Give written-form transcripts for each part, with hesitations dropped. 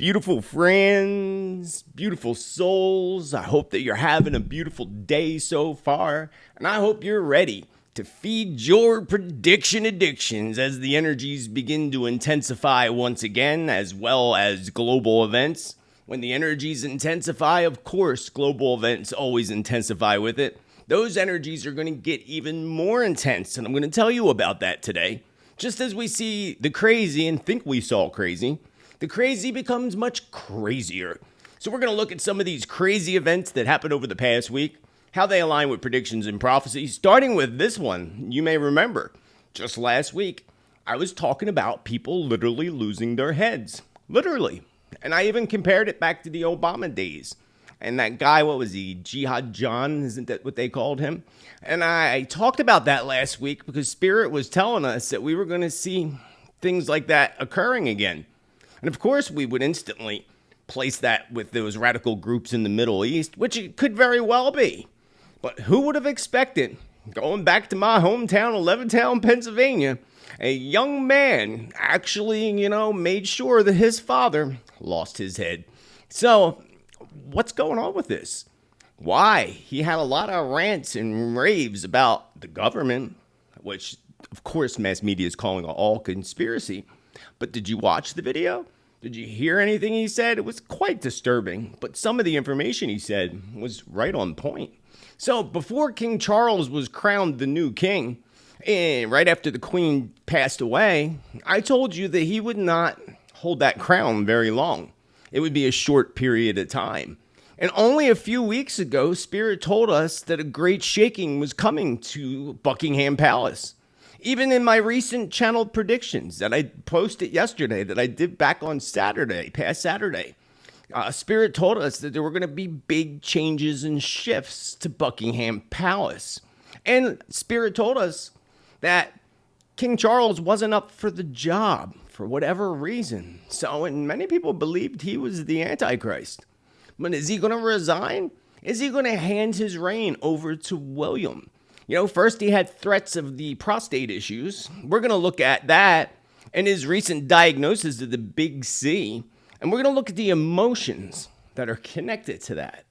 Beautiful friends, beautiful souls, I hope that you're having a beautiful day so far, and I hope you're ready to feed your prediction addictions as the energies begin to intensify once again, as well as global events. When the energies intensify, of course, global events always intensify with it. Those energies are going to get even more intense, and I'm going to tell you about that today. Just as we see the crazy and think we saw crazy, the crazy becomes much crazier. So we're going to look at some of these crazy events that happened over the past week, how they align with predictions and prophecies, starting with this one. You may remember, just last week, I was talking about people literally losing their heads. Literally. And I even compared it back to the Obama days. And that guy, what was he, Jihad John, isn't that what they called him? And I talked about that last week because Spirit was telling us that we were going to see things like that occurring again. And of course, we would instantly place that with those radical groups in the Middle East, which it could very well be. But who would have expected, going back to my hometown of Levittown, Pennsylvania, a young man actually, made sure that his father lost his head. So what's going on with this? Why? He had a lot of rants and raves about the government, which, of course, mass media is calling all conspiracy. But did you watch the video? Did you hear anything he said? It was quite disturbing, but some of the information he said was right on point. So before King Charles was crowned the new king, and right after the Queen passed away, I told you that he would not hold that crown very long. It would be a short period of time. And only a few weeks ago, Spirit told us that a great shaking was coming to Buckingham Palace. Even in my recent channeled predictions that I posted yesterday, that I did back on Saturday, past Saturday, Spirit told us that there were going to be big changes and shifts to Buckingham Palace. And Spirit told us that King Charles wasn't up for the job for whatever reason. So, and many people believed he was the Antichrist. But is he going to resign? Is he going to hand his reign over to William? First he had threats of the prostate issues. We're going to look at that and his recent diagnosis of the big C. And we're going to look at the emotions that are connected to that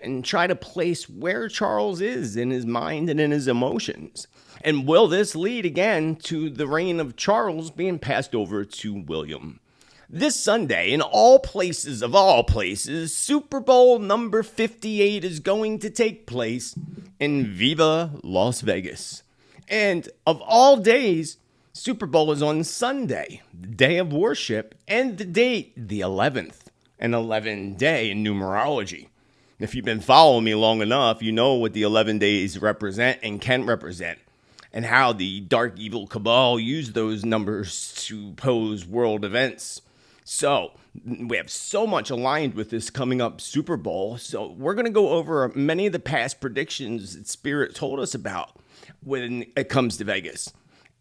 and try to place where Charles is in his mind and in his emotions. And will this lead again to the reign of Charles being passed over to William? This Sunday, in all places of all places, Super Bowl number 58 is going to take place in Viva Las Vegas. And of all days, Super Bowl is on Sunday, the day of worship, and the date, the 11th, an 11 day in numerology. If you've been following me long enough, you know what the 11 days represent and can represent, and how the dark evil cabal use those numbers to pose world events. So we have so much aligned with this coming up Super Bowl. So we're going to go over many of the past predictions that Spirit told us about when it comes to Vegas,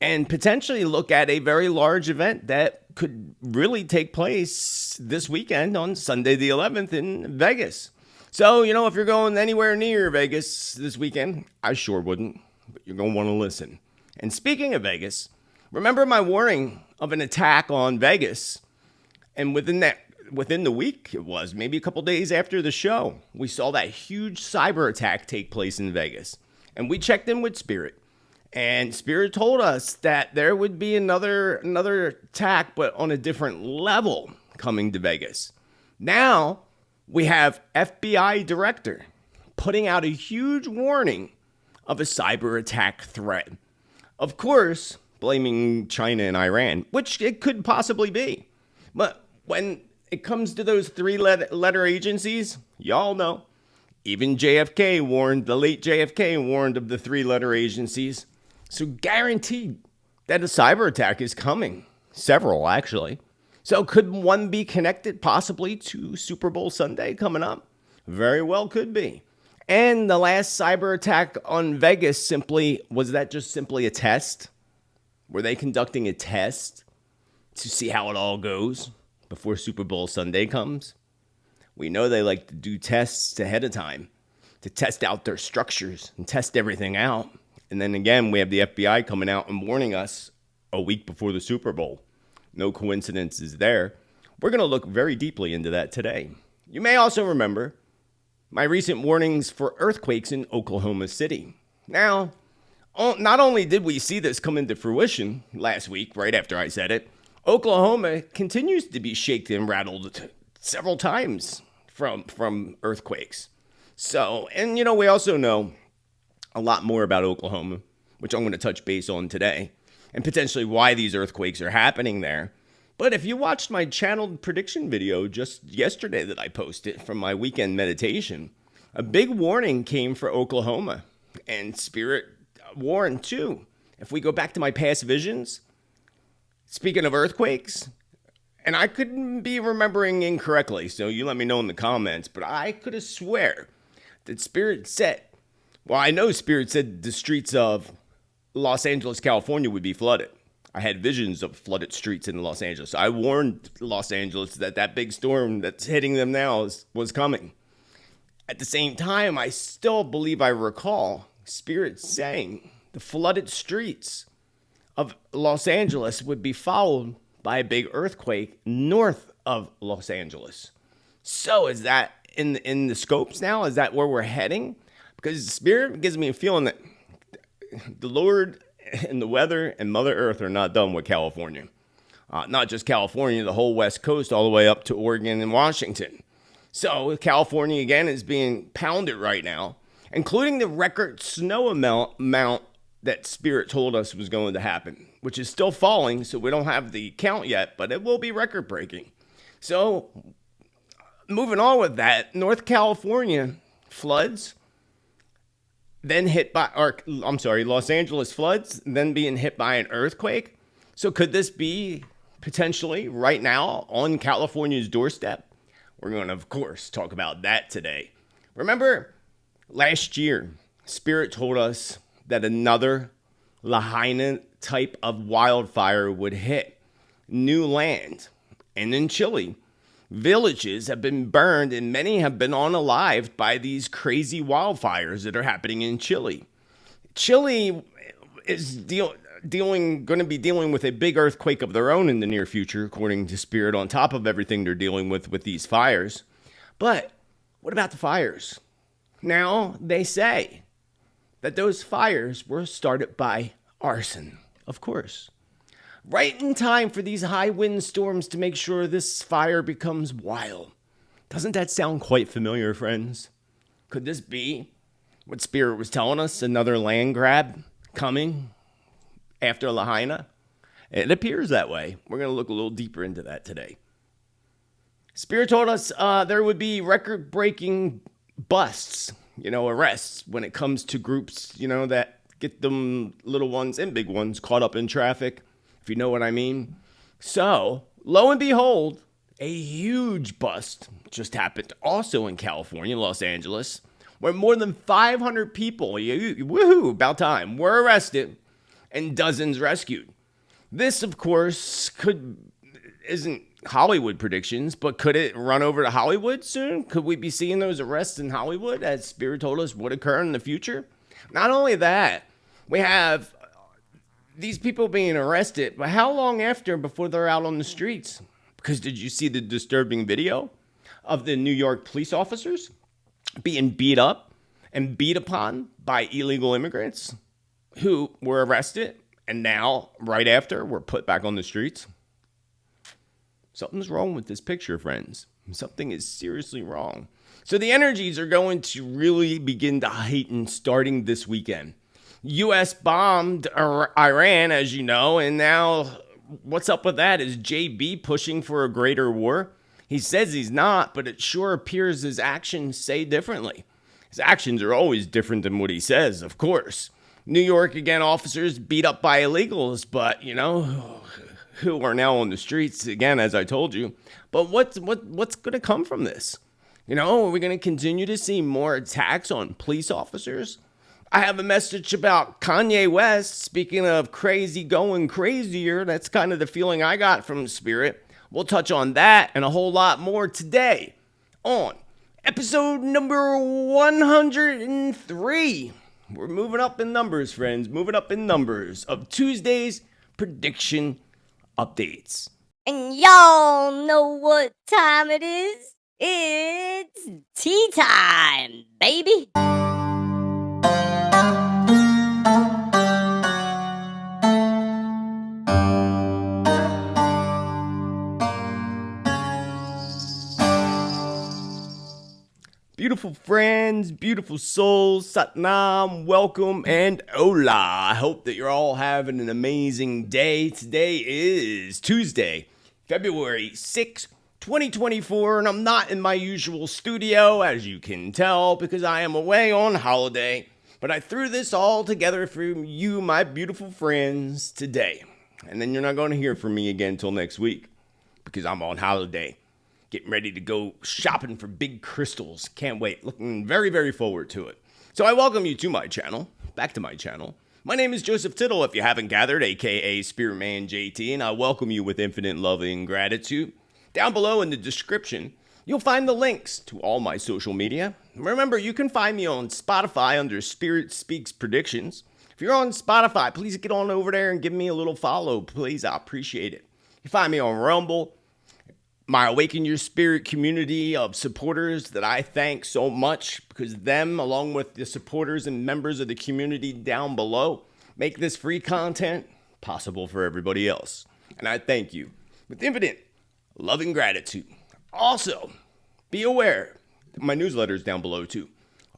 and potentially look at a very large event that could really take place this weekend on Sunday the 11th in Vegas. So, if you're going anywhere near Vegas this weekend, I sure wouldn't, but you're going to want to listen. And speaking of Vegas, remember my warning of an attack on Vegas? And within the week, it was maybe a couple days after the show, we saw that huge cyber attack take place in Vegas. And we checked in with Spirit. And Spirit told us that there would be another attack, but on a different level coming to Vegas. Now, we have FBI director putting out a huge warning of a cyber attack threat. Of course, blaming China and Iran, which it could possibly be. But when it comes to those three-letter agencies, y'all know, even the late JFK warned of the three-letter agencies. So guaranteed that a cyber attack is coming. Several, actually. So could one be connected possibly to Super Bowl Sunday coming up? Very well could be. And the last cyber attack on Vegas was that just simply a test? Were they conducting a test to see how it all goes before Super Bowl Sunday comes? We know they like to do tests ahead of time to test out their structures and test everything out. And then again, we have the FBI coming out and warning us a week before the Super Bowl. No coincidences there. We're going to look very deeply into that today. You may also remember my recent warnings for earthquakes in Oklahoma City. Now, not only did we see this come into fruition last week, right after I said it, Oklahoma continues to be shaken and rattled several times from earthquakes. So, and we also know a lot more about Oklahoma, which I'm going to touch base on today, and potentially why these earthquakes are happening there. But if you watched my channeled prediction video just yesterday that I posted from my weekend meditation, a big warning came for Oklahoma, and Spirit warned too. If we go back to my past visions, speaking of earthquakes, and I couldn't be remembering incorrectly, so you let me know in the comments, but I could have swear that Spirit said, well, I know Spirit said the streets of Los Angeles, California would be flooded. I had visions of flooded streets in Los Angeles. I warned Los Angeles that big storm that's hitting them now was coming. At the same time, I still believe I recall Spirit saying the flooded streets of Los Angeles would be followed by a big earthquake north of Los Angeles. So is that in the scopes now? Is that where we're heading? Because Spirit gives me a feeling that the Lord and the weather and Mother Earth are not done with California. Not just California, the whole West Coast, all the way up to Oregon and Washington. So California, again, is being pounded right now, including the record snow amount that Spirit told us was going to happen, which is still falling, so we don't have the count yet, but it will be record-breaking. So moving on with that, North California floods, then Los Angeles floods, then being hit by an earthquake. So could this be potentially right now on California's doorstep? We're going to, of course, talk about that today. Remember, last year, Spirit told us that another Lahaina type of wildfire would hit new land. And in Chile, villages have been burned and many have been unalived by these crazy wildfires that are happening in Chile. Chile is going to be dealing with a big earthquake of their own in the near future, according to Spirit, on top of everything they're dealing with these fires. But what about the fires? Now, they say that those fires were started by arson, of course. Right in time for these high wind storms to make sure this fire becomes wild. Doesn't that sound quite familiar, friends? Could this be what Spirit was telling us? Another land grab coming after Lahaina? It appears that way. We're going to look a little deeper into that today. Spirit told us there would be record-breaking busts, arrests when it comes to groups, that get them little ones and big ones caught up in traffic, if you know what I mean. So, lo and behold, a huge bust just happened also in California, Los Angeles, where more than 500 people, woohoo, about time, were arrested and dozens rescued. This, of course, isn't Hollywood predictions, but could it run over to Hollywood soon? Could we be seeing those arrests in Hollywood, as Spirit told us would occur in the future? Not only that, we have these people being arrested, but how long after before they're out on the streets? Because did you see the disturbing video of the New York police officers being beat up and beat upon by illegal immigrants who were arrested and now, right after, were put back on the streets? Something's wrong with this picture, friends. Something is seriously wrong. So the energies are going to really begin to heighten starting this weekend. U.S. bombed Iran, as you know, and now what's up with that? Is JB pushing for a greater war? He says he's not, but it sure appears his actions say differently. His actions are always different than what he says, of course. New York, again, officers beat up by illegals, but, who are now on the streets, again, as I told you. But what's going to come from this? Are we going to continue to see more attacks on police officers? I have a message about Kanye West. Speaking of crazy going crazier, that's kind of the feeling I got from Spirit. We'll touch on that and a whole lot more today on episode number 103. We're moving up in numbers, friends. Moving up in numbers of Tuesday's prediction updates. And y'all know what time it is? It's tea time, baby. Beautiful friends, beautiful souls, Satnam, welcome, and hola. I hope that you're all having an amazing day. Today is Tuesday, February 6th, 2024, and I'm not in my usual studio, as you can tell, because I am away on holiday. But I threw this all together for you, my beautiful friends, today. And then you're not going to hear from me again until next week, because I'm on holiday. Getting ready to go shopping for big crystals. Can't wait. Looking very, very forward to it. So I welcome you to my channel. Back to my channel. My name is Joseph Tittel, if you haven't gathered, aka Spiritman JT, and I welcome you with infinite love and gratitude. Down below in the description, you'll find the links to all my social media. Remember, you can find me on Spotify under Spirit Speaks Predictions. If you're on Spotify, please get on over there and give me a little follow. Please, I appreciate it. You find me on Rumble. My Awaken Your Spirit community of supporters that I thank so much, because them, along with the supporters and members of the community down below, make this free content possible for everybody else. And I thank you with infinite love and gratitude. Also, be aware, my newsletter is down below too.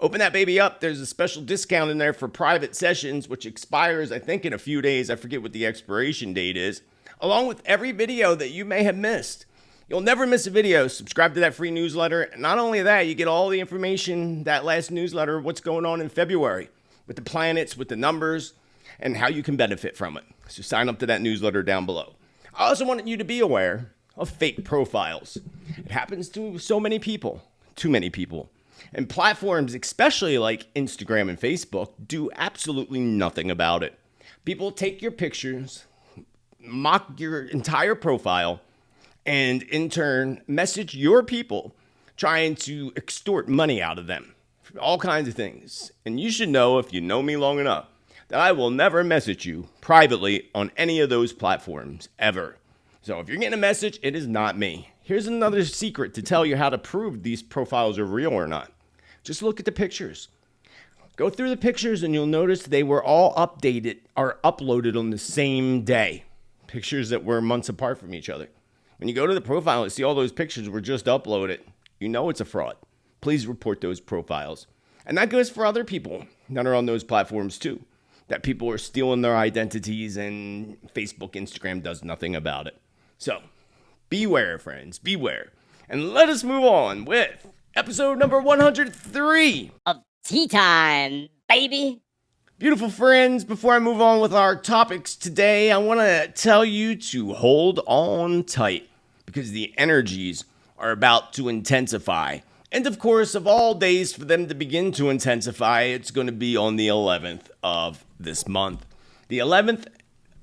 Open that baby up. There's a special discount in there for private sessions, which expires, I think, in a few days. I forget what the expiration date is, along with every video that you may have missed. You'll never miss a video. Subscribe to that free newsletter. And not only that, you get all the information, that last newsletter, what's going on in February with the planets, with the numbers, and how you can benefit from it. So sign up to that newsletter down below. I also wanted you to be aware of fake profiles. It happens to so many people, too many people. And platforms, especially like Instagram and Facebook, do absolutely nothing about it. People take your pictures, mock your entire profile, and in turn, message your people trying to extort money out of them. All kinds of things. And you should know, if you know me long enough, that I will never message you privately on any of those platforms, ever. So if you're getting a message, it is not me. Here's another secret to tell you how to prove these profiles are real or not. Just look at the pictures. Go through the pictures and you'll notice they were all updated or uploaded on the same day. Pictures that were months apart from each other. When you go to the profile and see all those pictures were just uploaded, you know it's a fraud. Please report those profiles. And that goes for other people that are on those platforms too. That people are stealing their identities and Facebook, Instagram does nothing about it. So, beware, friends, beware. And let us move on with episode number 103 Of tea time, baby. Beautiful friends, before I move on with our topics today, I want to tell you to hold on tight, because the energies are about to intensify. And of course, of all days for them to begin to intensify, it's going to be on the 11th of this month. The 11th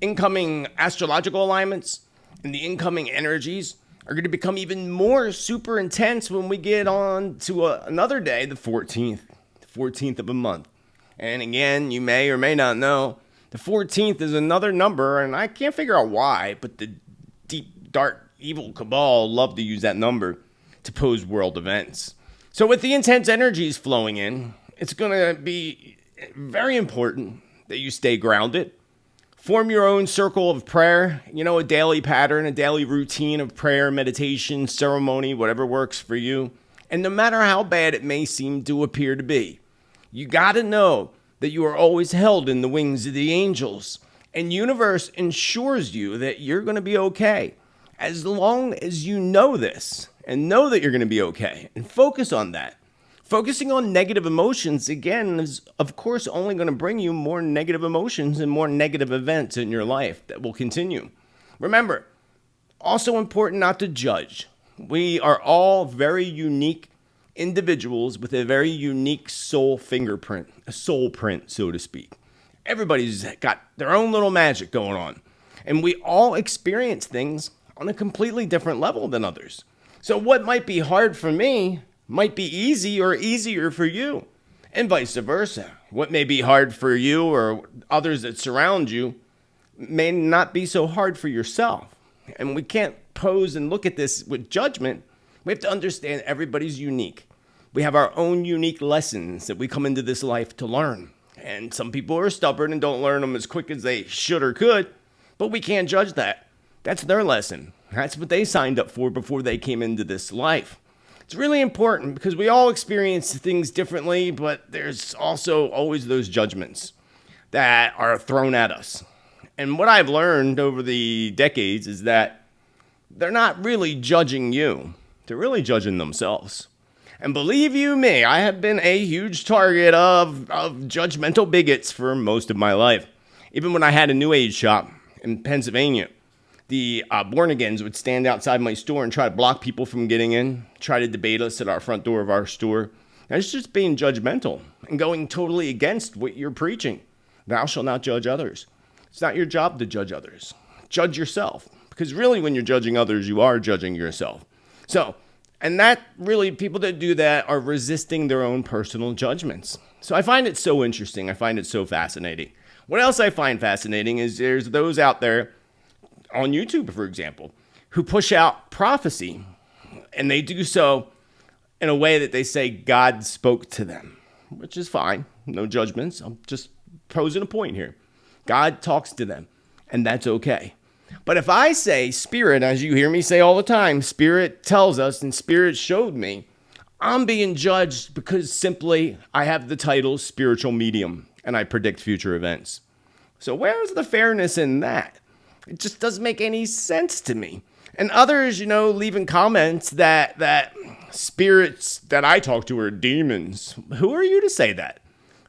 incoming astrological alignments and the incoming energies are going to become even more super intense when we get on to another day, the 14th of a month. And again, you may or may not know, the 14th is another number, and I can't figure out why, but the deep, dark, evil cabal love to use that number to pose world events. So with the intense energies flowing in, it's going to be very important that you stay grounded. Form your own circle of prayer, a daily pattern, a daily routine of prayer, meditation, ceremony, whatever works for you. And no matter how bad it may seem to appear to be, you got to know that you are always held in the wings of the angels. And universe ensures you that you're going to be okay. As long as you know this and know that you're going to be okay and focus on that. Focusing on negative emotions, again, is of course only going to bring you more negative emotions and more negative events in your life that will continue. Remember, also important not to judge. We are all very unique individuals with a very unique soul fingerprint, a soul print, so to speak. Everybody's got their own little magic going on. And we all experience things on a completely different level than others. So what might be hard for me might be easy or easier for you, and vice versa. What may be hard for you or others that surround you may not be so hard for yourself. And we can't pose and look at this with judgment. We have to understand everybody's unique. We have our own unique lessons that we come into this life to learn. And some people are stubborn and don't learn them as quick as they should or could, but we can't judge that. That's their lesson. That's what they signed up for before they came into this life. It's really important because we all experience things differently, but there's also always those judgments that are thrown at us. And what I've learned over the decades is that they're not really judging you. They're really judging themselves. And believe you me, I have been a huge target of judgmental bigots for most of my life. Even when I had a New Age shop in Pennsylvania, the born-agains would stand outside my store and try to block people from getting in, try to debate us at our front door of our store. And it's just being judgmental and going totally against what you're preaching. Thou shalt not judge others. It's not your job to judge others. Judge yourself. Because really when you're judging others, you are judging yourself. So, and that really, people that do that are resisting their own personal judgments. So I find it so interesting. I find it so fascinating. What else I find fascinating is there's those out there on YouTube, for example, who push out prophecy, and they do so in a way that they say God spoke to them, which is fine. No judgments. I'm just posing a point here. God talks to them, and that's okay. But if I say Spirit, as you hear me say all the time, Spirit tells us and Spirit showed me, I'm being judged because simply I have the title spiritual medium and I predict future events. So where's the fairness in that? It just doesn't make any sense to me. And others, leaving comments that spirits that I talk to are demons. Who are you to say that?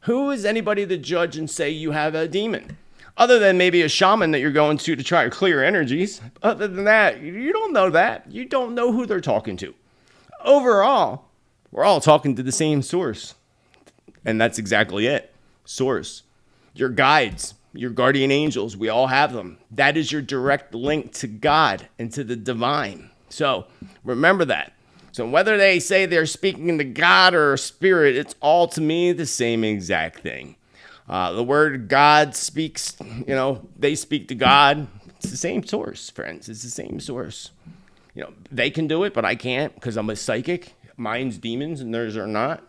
Who is anybody to judge and say you have a demon? Other than maybe a shaman that you're going to try to clear energies. Other than that, you don't know that. You don't know who they're talking to. Overall, we're all talking to the same source. And that's exactly it. Source. Your guides. Your guardian angels, we all have them. That is your direct link to God and to the divine. So remember that. So whether they say they're speaking to God or spirit, it's all to me the same exact thing. The word God speaks, they speak to God. It's the same source, friends. It's the same source. They can do it, but I can't because I'm a psychic. Mine's demons and theirs are not.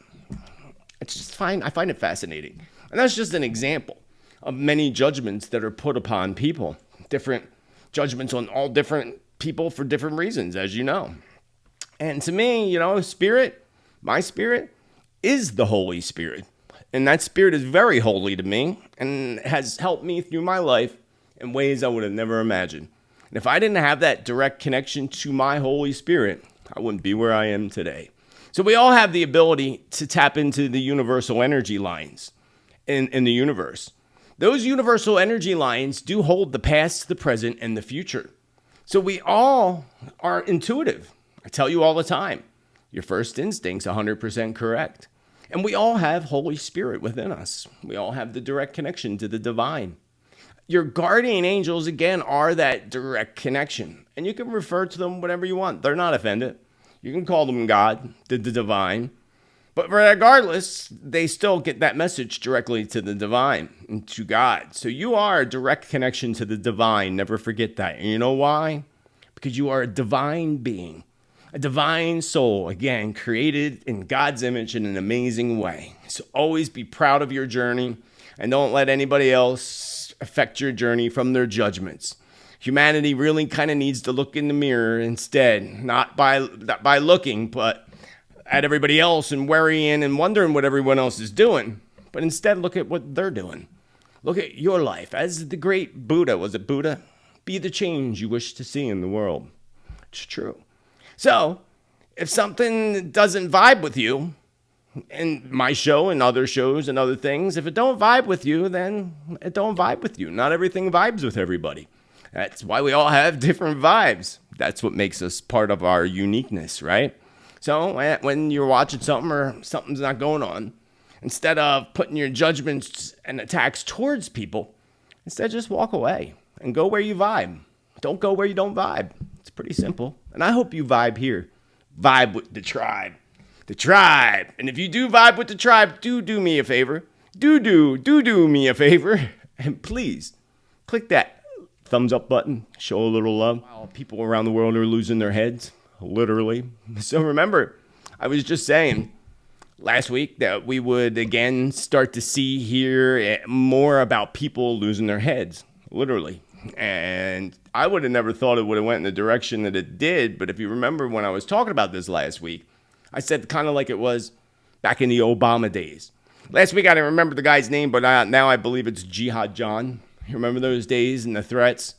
It's just fine. I find it fascinating. And that's just an example of many judgments that are put upon people. Different judgments on all different people for different reasons, as you know. And to me, spirit, my spirit, is the Holy Spirit. And that spirit is very holy to me and has helped me through my life in ways I would have never imagined. And if I didn't have that direct connection to my Holy Spirit, I wouldn't be where I am today. So we all have the ability to tap into the universal energy lines in the universe. Those universal energy lines do hold the past, the present, and the future. So we all are intuitive. I tell you all the time, your first instinct's 100% correct. And we all have Holy Spirit within us. We all have the direct connection to the divine. Your guardian angels, again, are that direct connection. And you can refer to them whatever you want. They're not offended. You can call them God, the divine. But regardless, they still get that message directly to the divine and to God. So you are a direct connection to the divine. Never forget that. And you know why? Because you are a divine being, a divine soul, again, created in God's image in an amazing way. So always be proud of your journey and don't let anybody else affect your journey from their judgments. Humanity really kind of needs to look in the mirror instead, not by looking, but at everybody else and worrying and wondering what everyone else is doing, but instead look at what they're doing. Look at your life. As the great Buddha, was it Buddha? Be the change you wish to see in the world. It's true. So if something doesn't vibe with you, in my show and other shows and other things, if it don't vibe with you, then it don't vibe with you. Not everything vibes with everybody. That's why we all have different vibes. That's what makes us part of our uniqueness, right? So when you're watching something or something's not going on, instead of putting your judgments and attacks towards people, instead just walk away and go where you vibe. Don't go where you don't vibe. It's pretty simple. And I hope you vibe here. Vibe with the tribe. The tribe. And if you do vibe with the tribe, do me a favor. Do me a favor. And please click that thumbs up button, show a little love. While people around the world are losing their heads, literally. So remember, I was just saying last week that we would again start to hear more about people losing their heads, literally. And I would have never thought it would have went in the direction that it did. But if you remember when I was talking about this last week, I said kind of like it was back in the Obama days. Last week I didn't remember the guy's name, but now I believe it's Jihad John. You remember those days and the threats?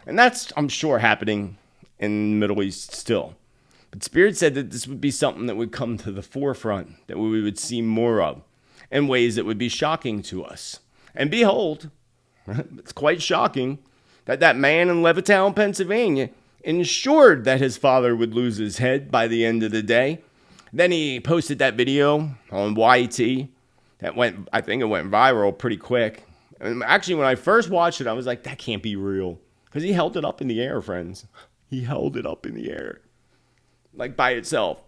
And that's, I'm sure, happening in the Middle East still. But Spirit said that this would be something that would come to the forefront, that we would see more of, in ways that would be shocking to us. And behold, it's quite shocking that man in Levittown, Pennsylvania, ensured that his father would lose his head by the end of the day. Then he posted that video on YT that I think it went viral pretty quick. And actually, when I first watched it, I was like, that can't be real. Because he held it up in the air, friends. He held it up in the air, like by itself.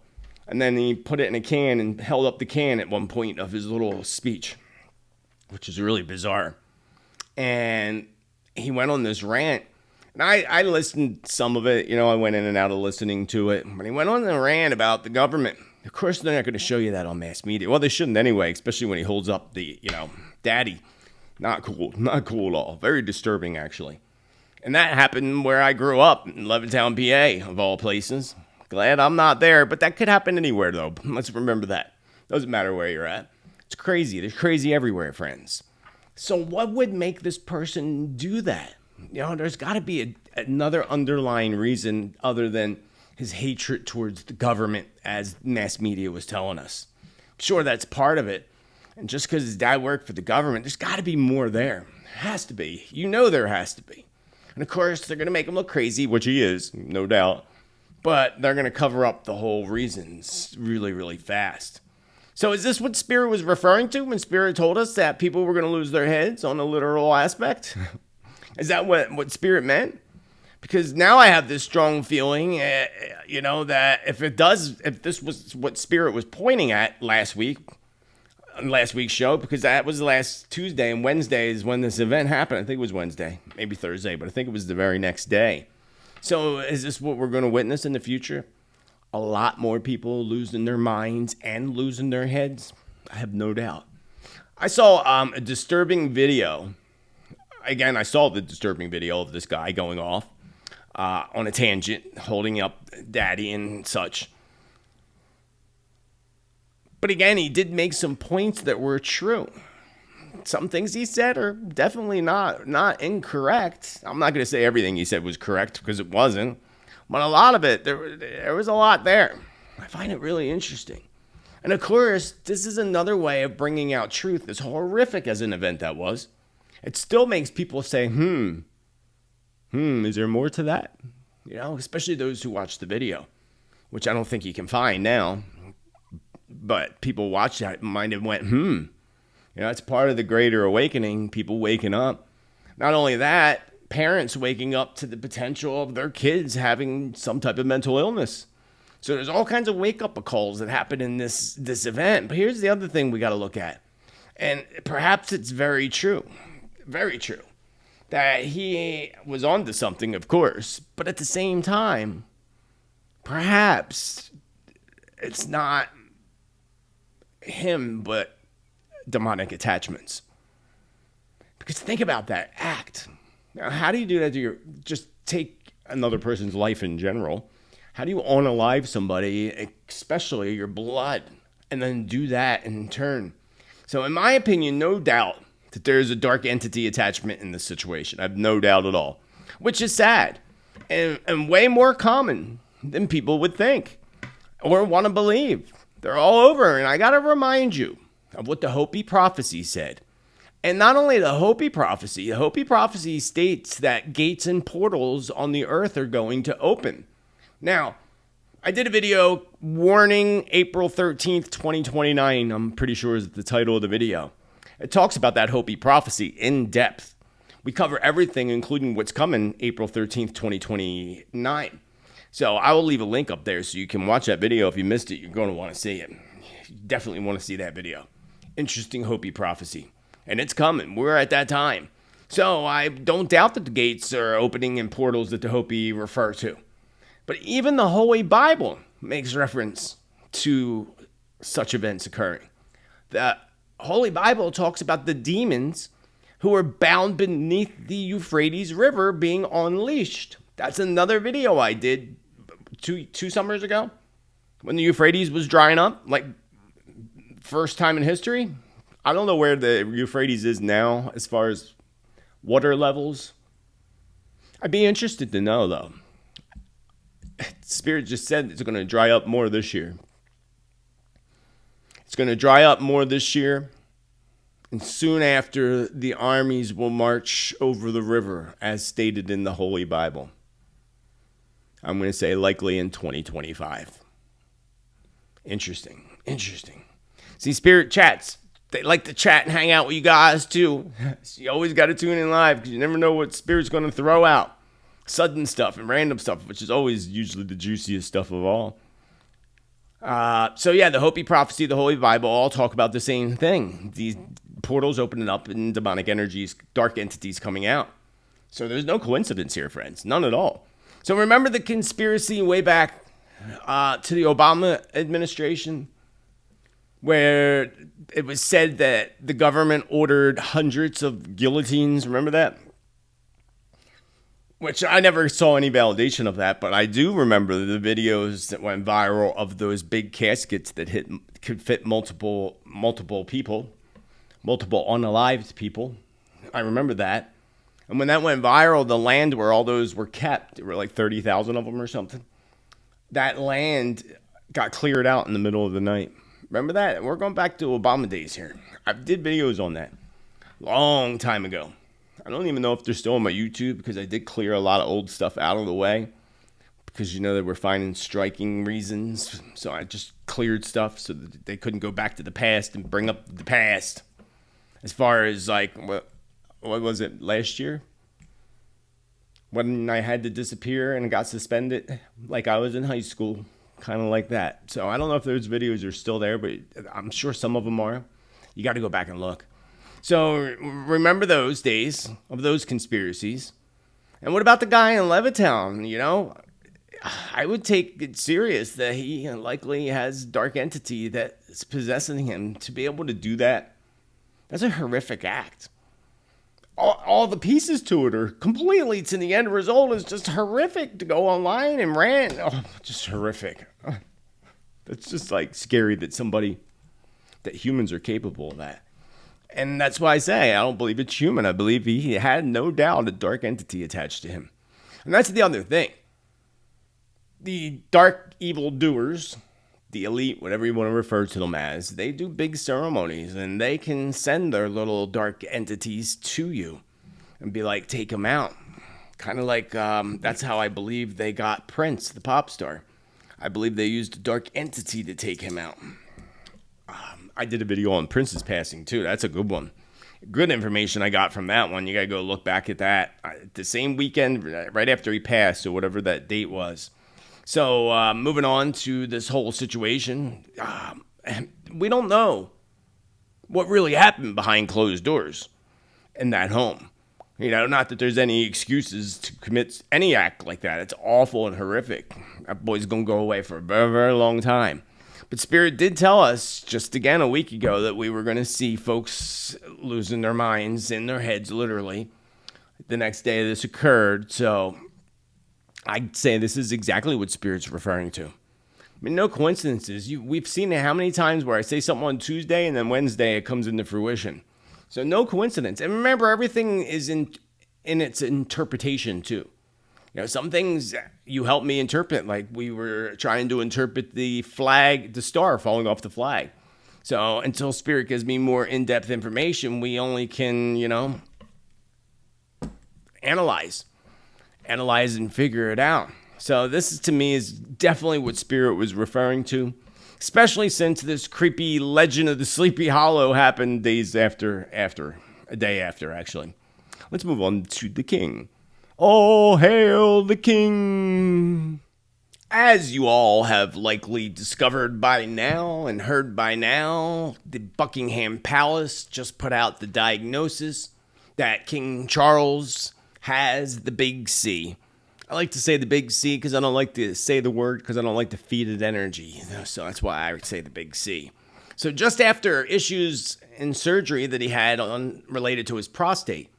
And then he put it in a can and held up the can at one point of his little speech, which is really bizarre. And he went on this rant. And I listened some of it. I went in and out of listening to it. But he went on a rant about the government. Of course, they're not going to show you that on mass media. Well, they shouldn't anyway, especially when he holds up the, daddy. Not cool. Not cool at all. Very disturbing, actually. And that happened where I grew up, in Levittown, PA, of all places. Glad I'm not there, but that could happen anywhere, though. Let's remember that. Doesn't matter where you're at. It's crazy. There's crazy everywhere, friends. So what would make this person do that? There's got to be another underlying reason other than his hatred towards the government, as mass media was telling us. I'm sure that's part of it. And just because his dad worked for the government, there's got to be more there. There has to be. There has to be. And of course, they're going to make him look crazy, which he is, no doubt. But they're going to cover up the whole reasons really, really fast. So is this what Spirit was referring to when Spirit told us that people were going to lose their heads on a literal aspect? Is that what Spirit meant? Because now I have this strong feeling, that if this was what Spirit was pointing at last week's show, because that was last Tuesday and Wednesday is when this event happened. I think it was Wednesday, maybe Thursday, but I think it was the very next day. So is this what we're going to witness in the future? A lot more people losing their minds and losing their heads? I have no doubt. I saw a disturbing video. Again, I saw the disturbing video of this guy going off on a tangent, holding up daddy and such. But again, he did make some points that were true. Some things he said are definitely not incorrect. I'm not going to say everything he said was correct, because it wasn't. But a lot of it, there was a lot there. I find it really interesting. And of course, this is another way of bringing out truth. As horrific as an event that was, it still makes people say, is there more to that? Especially those who watch the video, which I don't think you can find now. But people watched that and might have went, it's part of the greater awakening, people waking up. Not only that, parents waking up to the potential of their kids having some type of mental illness. So there's all kinds of wake-up calls that happen in this event. But here's the other thing we got to look at. And perhaps it's very true, that he was onto something, of course. But at the same time, perhaps it's not him, but demonic attachments. Because think about that act. Now, how do you do that to just take another person's life in general? How do you unalive somebody, especially your blood, and then do that in turn? So in my opinion, no doubt that there's a dark entity attachment in this situation. I have no doubt at all, which is sad and way more common than people would think or want to believe. They're all over, and I got to remind you of what the Hopi prophecy said. And not only the Hopi prophecy states that gates and portals on the earth are going to open. Now, I did a video warning April 13th, 2029, I'm pretty sure is the title of the video. It talks about that Hopi prophecy in depth. We cover everything, including what's coming April 13th, 2029. So I will leave a link up there so you can watch that video. If you missed it, you're going to want to see it. You definitely want to see that video. Interesting Hopi prophecy. And it's coming. We're at that time. So I don't doubt that the gates are opening and portals that the Hopi refer to. But even the Holy Bible makes reference to such events occurring. The Holy Bible talks about the demons who are bound beneath the Euphrates River being unleashed. That's another video I did two summers ago when the Euphrates was drying up, like first time in history. I don't know where the Euphrates is now as far as water levels. I'd be interested to know, though. Spirit just said it's going to dry up more this year. It's going to dry up more this year. And soon after, the armies will march over the river, as stated in the Holy Bible. I'm going to say likely in 2025. Interesting. See, Spirit chats. They like to chat and hang out with you guys, too. So you always got to tune in live because you never know what Spirit's going to throw out. Sudden stuff and random stuff, which is always usually the juiciest stuff of all. So yeah, the Hopi prophecy, the Holy Bible, all talk about the same thing. These portals opening up and demonic energies, dark entities coming out. So there's no coincidence here, friends. None at all. So remember the conspiracy way back to the Obama administration, where it was said that the government ordered hundreds of guillotines. Remember that? Which I never saw any validation of that, but I do remember the videos that went viral of those big caskets that could fit multiple people, multiple unalived people. I remember that. And when that went viral, the land where all those were kept, there were like 30,000 of them or something. That land got cleared out in the middle of the night. Remember that? We're going back to Obama days here. I did videos on that long time ago. I don't even know if they're still on my YouTube because I did clear a lot of old stuff out of the way because, they were finding striking reasons. So I just cleared stuff so that they couldn't go back to the past and bring up the past. As far as like, what was it, last year? When I had to disappear and got suspended like I was in high school, kind of like that. So I don't know if those videos are still there, but I'm sure some of them are. You got to go back and look. So remember those days of those conspiracies. And what about the guy in Levittown? I would take it serious that he likely has dark entity that's possessing him to be able to do that. That's a horrific act. All the pieces to it are completely to the end result is just horrific to go online and rant. Oh, just horrific. It's just like scary that humans are capable of that. And that's why I say I don't believe it's human. I believe he had no doubt a dark entity attached to him. And that's the other thing. The dark evil doers, the elite, whatever you want to refer to them as, they do big ceremonies and they can send their little dark entities to you and be like, take them out. Kind of like that's how I believe they got Prince, the pop star. I believe they used a dark entity to take him out. I did a video on Prince's passing, too. That's a good one. Good information I got from that one. You got to go look back at that. The same weekend, right after he passed, or whatever that date was. So, moving on to this whole situation. We don't know what really happened behind closed doors in that home. Not that there's any excuses to commit any act like that. It's awful and horrific. That boy's going to go away for a very, very long time. But Spirit did tell us just again a week ago that we were going to see folks losing their minds in their heads, literally, the next day this occurred. So I'd say this is exactly what Spirit's referring to. I mean, no coincidences. We've seen it how many times where I say something on Tuesday and then Wednesday it comes into fruition. So no coincidence. And remember, everything is in its interpretation too. Some things you help me interpret, like we were trying to interpret the flag, the star falling off the flag. So until Spirit gives me more in-depth information, we only can, analyze and figure it out. So this to me is definitely what Spirit was referring to, especially since this creepy legend of the Sleepy Hollow happened a day after, actually. Let's move on to the king. All hail the king! As you all have likely discovered by now and heard by now, the Buckingham Palace just put out the diagnosis that King Charles has the big C. I like to say the big C because I don't like to say the word because I don't like to feed it energy. So that's why I would say the big C. So just after issues in surgery that he had related to his prostate,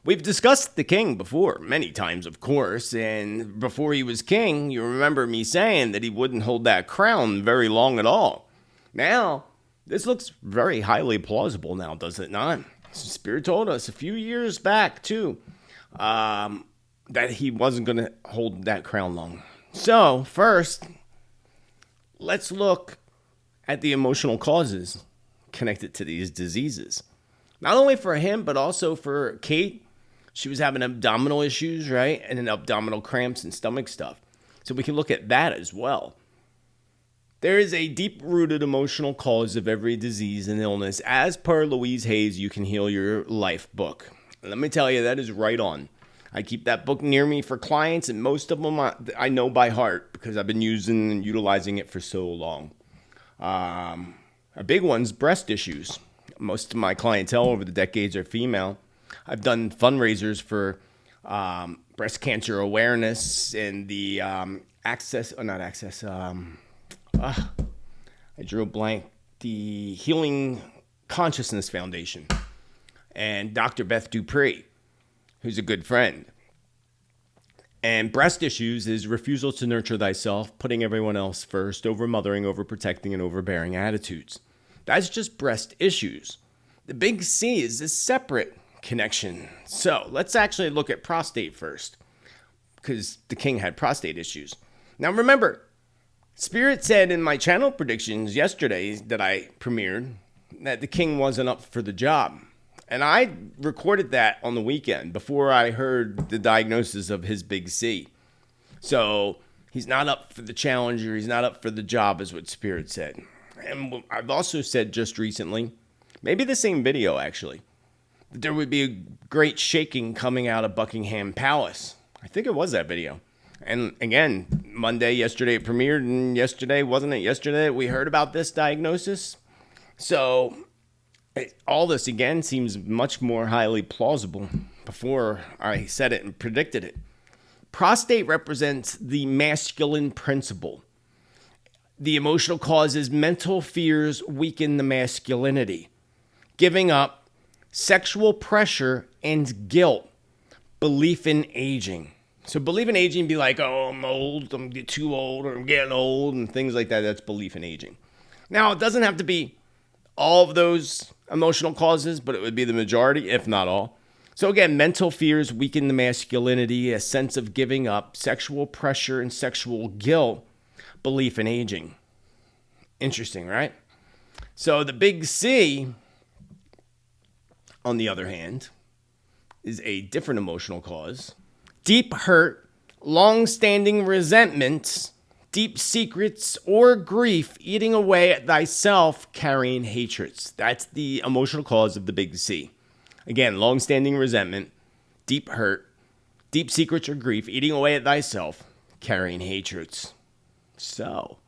we've discussed the king before, many times, of course, and before he was king, you remember me saying that he wouldn't hold that crown very long at all. Now, this looks very highly plausible now, does it not? Spirit told us a few years back, too, that he wasn't going to hold that crown long. So, first, let's look at the emotional causes connected to these diseases. Not only for him, but also for Kate. She was having abdominal issues, right? And then abdominal cramps and stomach stuff. So we can look at that as well. There is a deep-rooted emotional cause of every disease and illness. As per Louise Hay's You Can Heal Your Life book. Let me tell you, that is right on. I keep that book near me for clients, and most of them I know by heart because I've been using and utilizing it for so long. A big one's breast issues. Most of my clientele over the decades are female. I've done fundraisers for breast cancer awareness and the I drew a blank. The Healing Consciousness Foundation and Dr. Beth Dupree, who's a good friend. And breast issues is refusal to nurture thyself, putting everyone else first, over-mothering, over-protecting, and overbearing attitudes. That's just breast issues. The big C is a separate connection. So let's actually look at prostate first, because the king had prostate issues. Now remember, Spirit said in my channel predictions yesterday that I premiered that the king wasn't up for the job. And I recorded that on the weekend before I heard the diagnosis of his big C. So he's not up for the challenge, or he's not up for the job is what Spirit said. And I've also said just recently, maybe the same video actually, that there would be a great shaking coming out of Buckingham Palace. I think it was that video. And again, yesterday it premiered, and yesterday, wasn't it yesterday we heard about this diagnosis? So all this, again, seems much more highly plausible before I said it and predicted it. Prostate represents the masculine principle. The emotional causes mental fears weaken the masculinity. Giving up, sexual pressure, and guilt. Belief in aging. So belief in aging be like, oh, I'm old, I'm getting too old, or I'm getting old, and things like that. That's belief in aging. Now, it doesn't have to be all of those emotional causes, but it would be the majority, if not all. So again, mental fears weaken the masculinity, a sense of giving up, sexual pressure and sexual guilt, belief in aging. Interesting, right? So the big C, on the other hand, is a different emotional cause. Deep hurt, long-standing resentments, deep secrets, or grief eating away at thyself, carrying hatreds. That's the emotional cause of the big C. Again, long-standing resentment, deep hurt, deep secrets or grief eating away at thyself, carrying hatreds. So,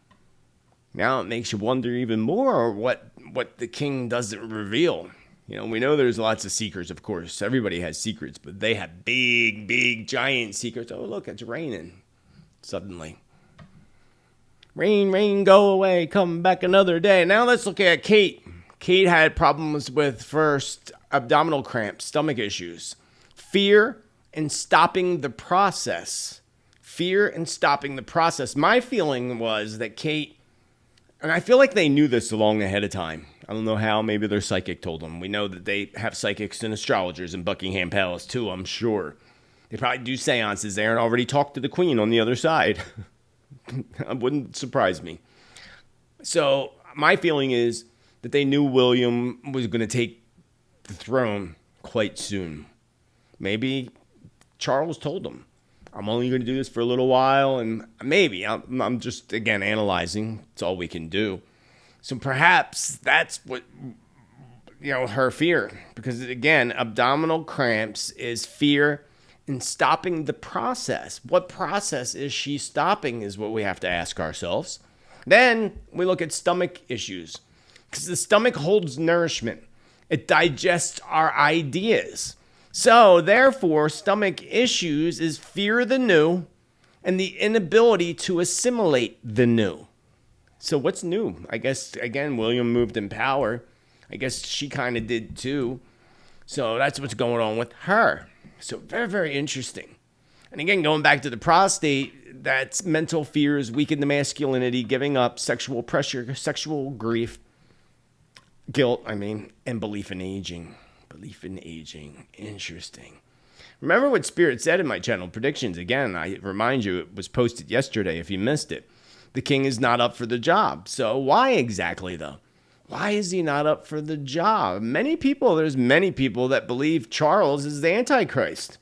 now it makes you wonder even more what the king doesn't reveal. You know, we know there's lots of secrets, of course. Everybody has secrets, but they have big, big, giant secrets. Oh, look, it's raining suddenly. Rain, rain, go away, come back another day. Now let's look at Kate. Kate had problems with, first, abdominal cramps, stomach issues, fear, and stopping the process. Fear and stopping the process. My feeling was that Kate, and I feel like they knew this long ahead of time. I don't know how, maybe their psychic told them. We know that they have psychics and astrologers in Buckingham Palace too, I'm sure. They probably do seances there and already talked to the queen on the other side. It wouldn't surprise me. So my feeling is that they knew William was going to take the throne quite soon. Maybe Charles told them, I'm only going to do this for a little while, and maybe I'm just, again, analyzing. It's all we can do. So perhaps that's what, her fear. Because, again, abdominal cramps is fear in stopping the process. What process is she stopping is what we have to ask ourselves. Then we look at stomach issues. Because the stomach holds nourishment. It digests our ideas. So, therefore, stomach issues is fear of the new and the inability to assimilate the new. So, what's new? I guess, again, William moved in power. I guess she kind of did too. So, that's what's going on with her. So, very, very interesting. And again, going back to the prostate, that's mental fears, weakened the masculinity, giving up, sexual pressure, sexual grief, guilt, and belief in aging. Belief in aging. Interesting. Remember what Spirit said in my channel predictions. Again, I remind you, it was posted yesterday if you missed it. The king is not up for the job. So why exactly, though? Why is he not up for the job? There's many people that believe Charles is the Antichrist,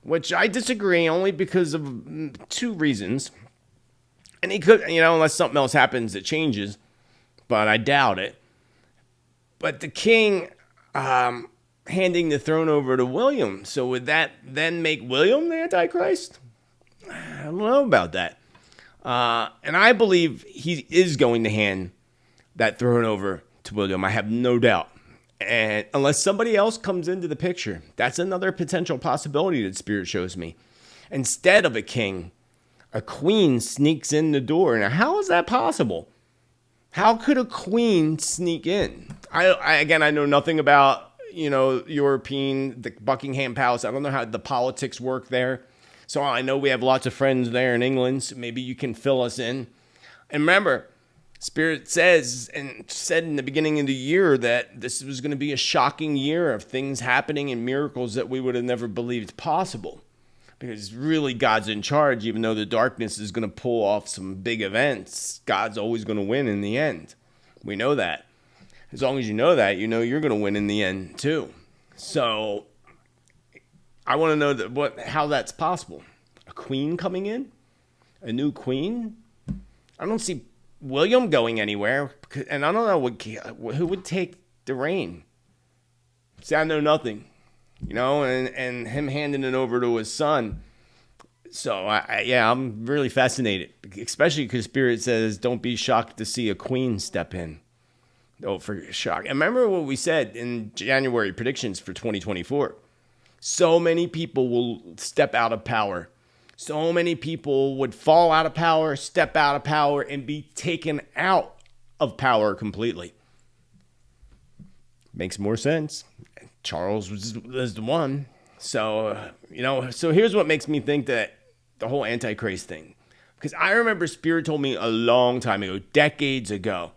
which I disagree only because of two reasons. And he could, unless something else happens that changes, but I doubt it. But the king handing the throne over to William. So would that then make William the Antichrist? I don't know about that. And I believe he is going to hand that throne over to William. I have no doubt. And unless somebody else comes into the picture, that's another potential possibility that Spirit shows me. Instead of a king, a queen sneaks in the door. Now, how is that possible? How could a queen sneak in? I know nothing about, European, the Buckingham Palace. I don't know how the politics work there. So I know we have lots of friends there in England. So maybe you can fill us in. And remember, Spirit said in the beginning of the year that this was going to be a shocking year of things happening and miracles that we would have never believed possible. Because really God's in charge, even though the darkness is going to pull off some big events. God's always going to win in the end. We know that. As long as you know that, you're going to win in the end too. So I want to know how that's possible. A queen coming in? A new queen? I don't see William going anywhere. And I don't know who would take the reign. See, I know nothing. And him handing it over to his son. So, I'm really fascinated. Especially because Spirit says, don't be shocked to see a queen step in. Oh, for shock. And remember what we said in January predictions for 2024. So many people will step out of power. So many people would fall out of power, step out of power, and be taken out of power completely. Makes more sense. Charles was the one. So, so here's what makes me think that the whole Antichrist thing. Because I remember Spirit told me a long time ago, decades ago,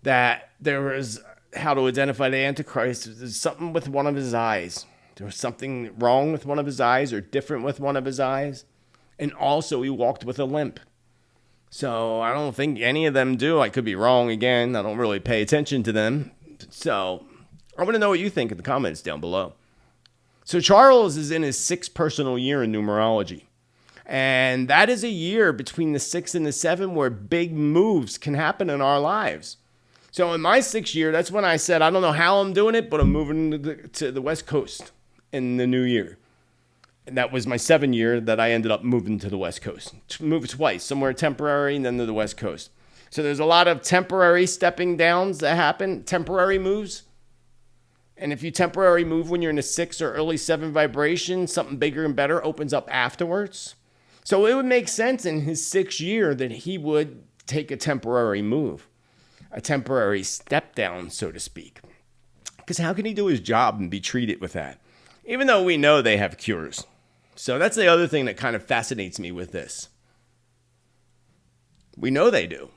that there was how to identify the Antichrist. There's something with one of his eyes. There was something wrong with one of his eyes or different with one of his eyes. And also he walked with a limp. So I don't think any of them do. I could be wrong again. I don't really pay attention to them. So I want to know what you think in the comments down below. So Charles is in his 6th personal year in numerology. And that is a year between the 6 and the 7 where big moves can happen in our lives. So in my 6th year, that's when I said, I don't know how I'm doing it, but I'm moving to the West Coast in the new year. And that was my 7th year that I ended up moving to the West Coast. Moved twice, somewhere temporary and then to the West Coast. So there's a lot of temporary stepping downs that happen, temporary moves. And if you temporary move when you're in a 6 or early 7 vibration, something bigger and better opens up afterwards. So it would make sense in his 6th year that he would take a temporary move, a temporary step down, so to speak. Because how can he do his job and be treated with that? Even though we know they have cures. So that's the other thing that kind of fascinates me with this. We know they do.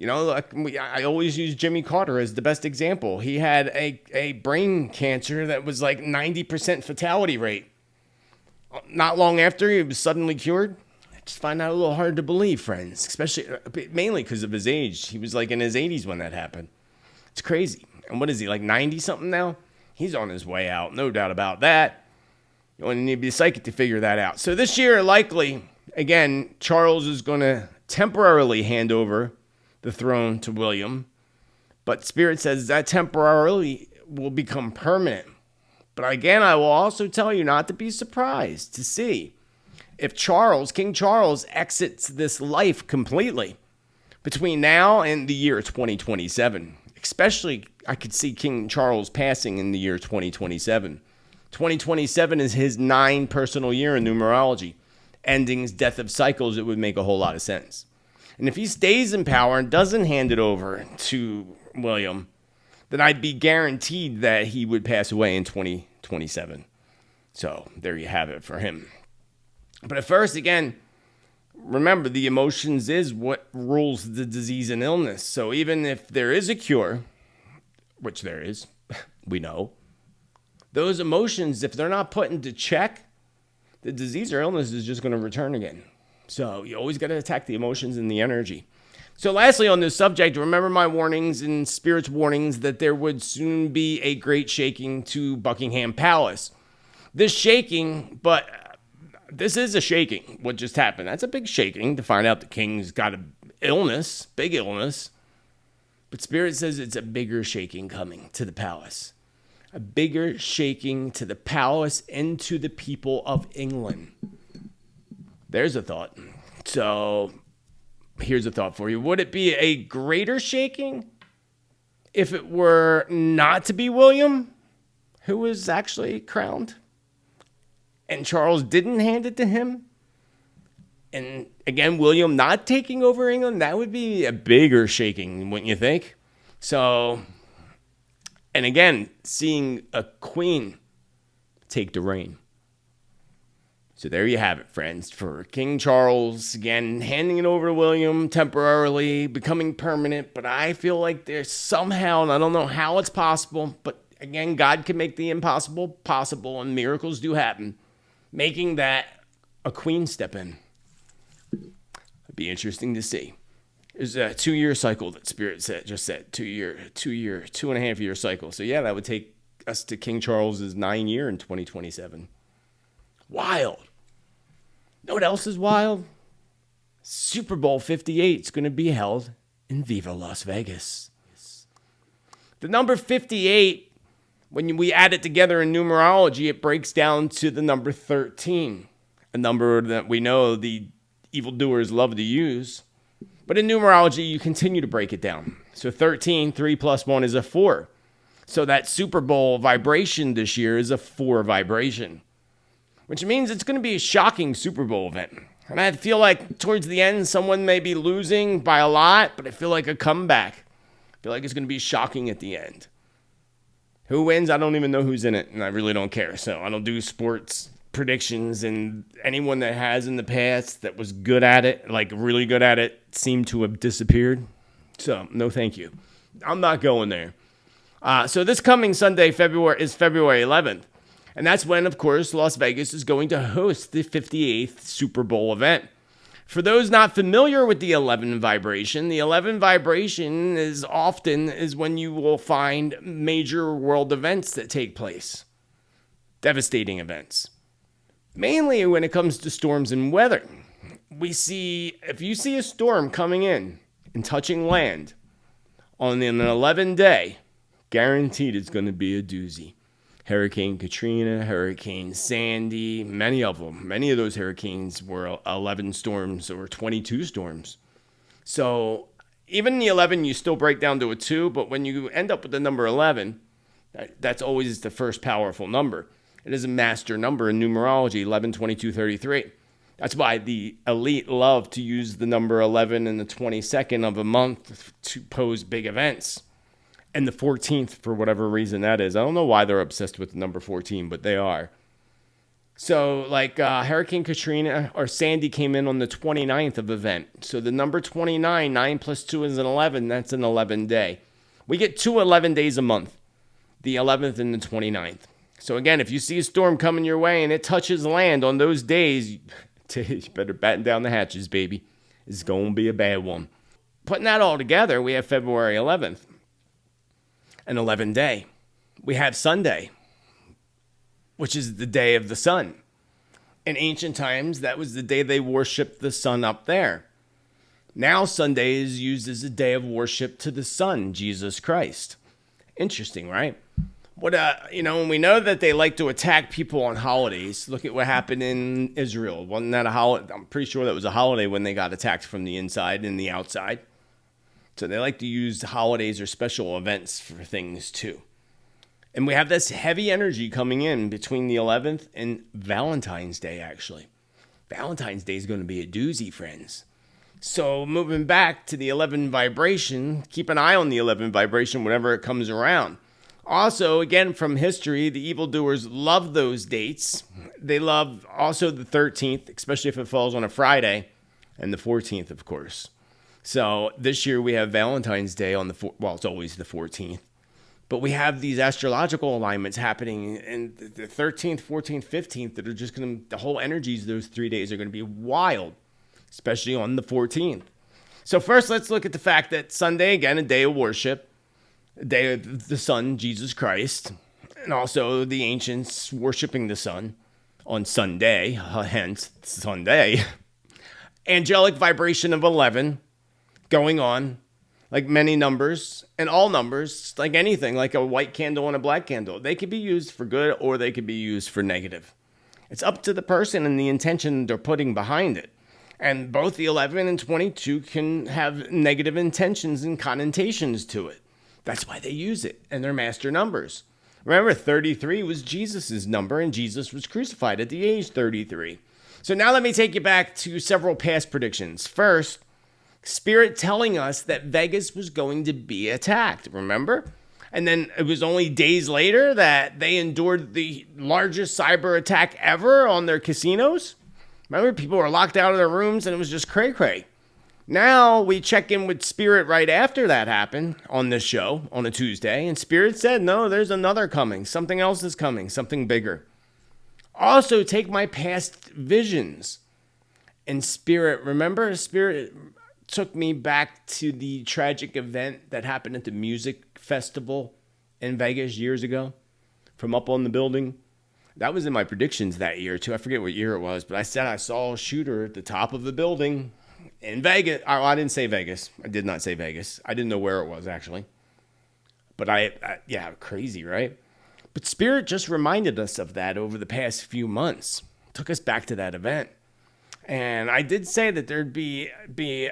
I always use Jimmy Carter as the best example. He had a brain cancer that was like 90% fatality rate. Not long after, he was suddenly cured. I just find that a little hard to believe, friends. Mainly because of his age. He was like in his 80s when that happened. It's crazy. And what is he, like 90-something now? He's on his way out, no doubt about that. You only need to be psychic to figure that out. So this year, likely, again, Charles is going to temporarily hand over the throne to William. But Spirit says that temporarily will become permanent. But again, I will also tell you not to be surprised to see if King Charles exits this life completely between now and the year 2027. Especially, I could see King Charles passing in the year 2027. 2027 is his 9 personal year in numerology. Endings, death of cycles, it would make a whole lot of sense. And if he stays in power and doesn't hand it over to William, then I'd be guaranteed that he would pass away in 2027. So there you have it for him. But at first, again, remember, the emotions is what rules the disease and illness. So even if there is a cure, which there is, we know, those emotions, if they're not put into check, the disease or illness is just going to return again. So you always got to attack the emotions and the energy. So lastly, on this subject, remember my warnings and Spirit's warnings that there would soon be a great shaking to Buckingham Palace. This shaking, but this is a shaking, what just happened. That's a big shaking to find out the king's got an illness, big illness. But Spirit says it's a bigger shaking coming to the palace. A bigger shaking to the palace and to the people of England. There's a thought. So here's a thought for you. Would it be a greater shaking if it were not to be William, who was actually crowned, and Charles didn't hand it to him? And again, William not taking over England, that would be a bigger shaking, wouldn't you think? So, and again, seeing a queen take the reign. So there you have it, friends, for King Charles, again, handing it over to William temporarily, becoming permanent. But I feel like there's somehow, and I don't know how it's possible, but again, God can make the impossible possible, and miracles do happen, making that a queen step in. It'd be interesting to see. There's a 2-year cycle that Spirit just said, 2.5-year cycle. So yeah, that would take us to King Charles's 9th year in 2027. Wild. Know what else is wild? Super Bowl 58 is going to be held in Viva Las Vegas. The number 58, when we add it together in numerology, it breaks down to the number 13, a number that we know the evildoers love to use. But in numerology, you continue to break it down. So 13, 3 plus 1 is a 4. So that Super Bowl vibration this year is a 4 vibration, which means it's going to be a shocking Super Bowl event. And I feel like towards the end, someone may be losing by a lot, but I feel like a comeback. I feel like it's going to be shocking at the end. Who wins? I don't even know who's in it, and I really don't care. So I don't do sports predictions, and anyone that has in the past that was good at it, like really good at it, seemed to have disappeared. So no thank you. I'm not going there. So this coming Sunday, February 11th. And that's when, of course, Las Vegas is going to host the 58th Super Bowl event. For those not familiar with the 11 vibration, the 11 vibration is when you will find major world events that take place. Devastating events. Mainly when it comes to storms and weather. If you see a storm coming in and touching land on an 11 day, guaranteed it's going to be a doozy. Hurricane Katrina, Hurricane Sandy, many of those hurricanes were 11 storms or 22 storms. So even the 11, you still break down to a 2, but when you end up with the number 11, that's always the first powerful number. It is a master number in numerology, 11, 22, 33. That's why the elite love to use the number 11 and the 22nd of a month to pose big events. And the 14th, for whatever reason that is. I don't know why they're obsessed with the number 14, but they are. So, like Hurricane Katrina or Sandy came in on the 29th of event. So the number 29, 9 plus 2 is an 11. That's an 11 day. We get 2 11 days a month, the 11th and the 29th. So again, if you see a storm coming your way and it touches land on those days, you better batten down the hatches, baby. It's going to be a bad one. Putting that all together, we have February 11th. An 11 day. We have Sunday, which is the day of the sun. In ancient times, that was the day they worshiped the sun up there. Now Sunday is used as a day of worship to the sun, Jesus Christ. Interesting, right? And we know that they like to attack people on holidays. Look at what happened in Israel. Wasn't that a holiday? I'm pretty sure that was a holiday when they got attacked from the inside and the outside. So they like to use holidays or special events for things too. And we have this heavy energy coming in between the 11th and Valentine's Day, actually. Valentine's Day is going to be a doozy, friends. So moving back to the 11 vibration, keep an eye on the 11 vibration whenever it comes around. Also, again, from history, the evildoers love those dates. They love also the 13th, especially if it falls on a Friday, and the 14th, of course. So this year we have Valentine's Day on it's always the 14th. But we have these astrological alignments happening in the 13th, 14th, 15th that are just going to, the whole energies those 3 days are going to be wild, especially on the 14th. So first, let's look at the fact that Sunday, again, a day of worship, a day of the Son, Jesus Christ, and also the ancients worshiping the Son on Sunday, hence Sunday. Angelic vibration of 11 going on. Like many numbers and all numbers, like anything, like a white candle and a black candle. They could be used for good or they could be used for negative. It's up to the person and the intention they're putting behind it. And both the 11 and 22 can have negative intentions and connotations to it. That's why they use it and they're master numbers. Remember, 33 was Jesus's number and Jesus was crucified at the age 33. So now let me take you back to several past predictions. First, Spirit telling us that Vegas was going to be attacked, remember? And then it was only days later that they endured the largest cyber attack ever on their casinos. Remember, people were locked out of their rooms and it was just cray-cray. Now we check in with Spirit right after that happened on this show on a Tuesday. And Spirit said, no, there's another coming. Something else is coming, something bigger. Also, take my past visions. And Spirit, remember, Spirit took me back to the tragic event that happened at the music festival in Vegas years ago from up on the building. That was in my predictions that year too. I forget what year it was, but I said I saw a shooter at the top of the building in Vegas. Oh, I didn't say Vegas. I did not say Vegas. I didn't know where it was actually. But yeah, crazy, right? But Spirit just reminded us of that over the past few months. Took us back to that event. And I did say that there'd be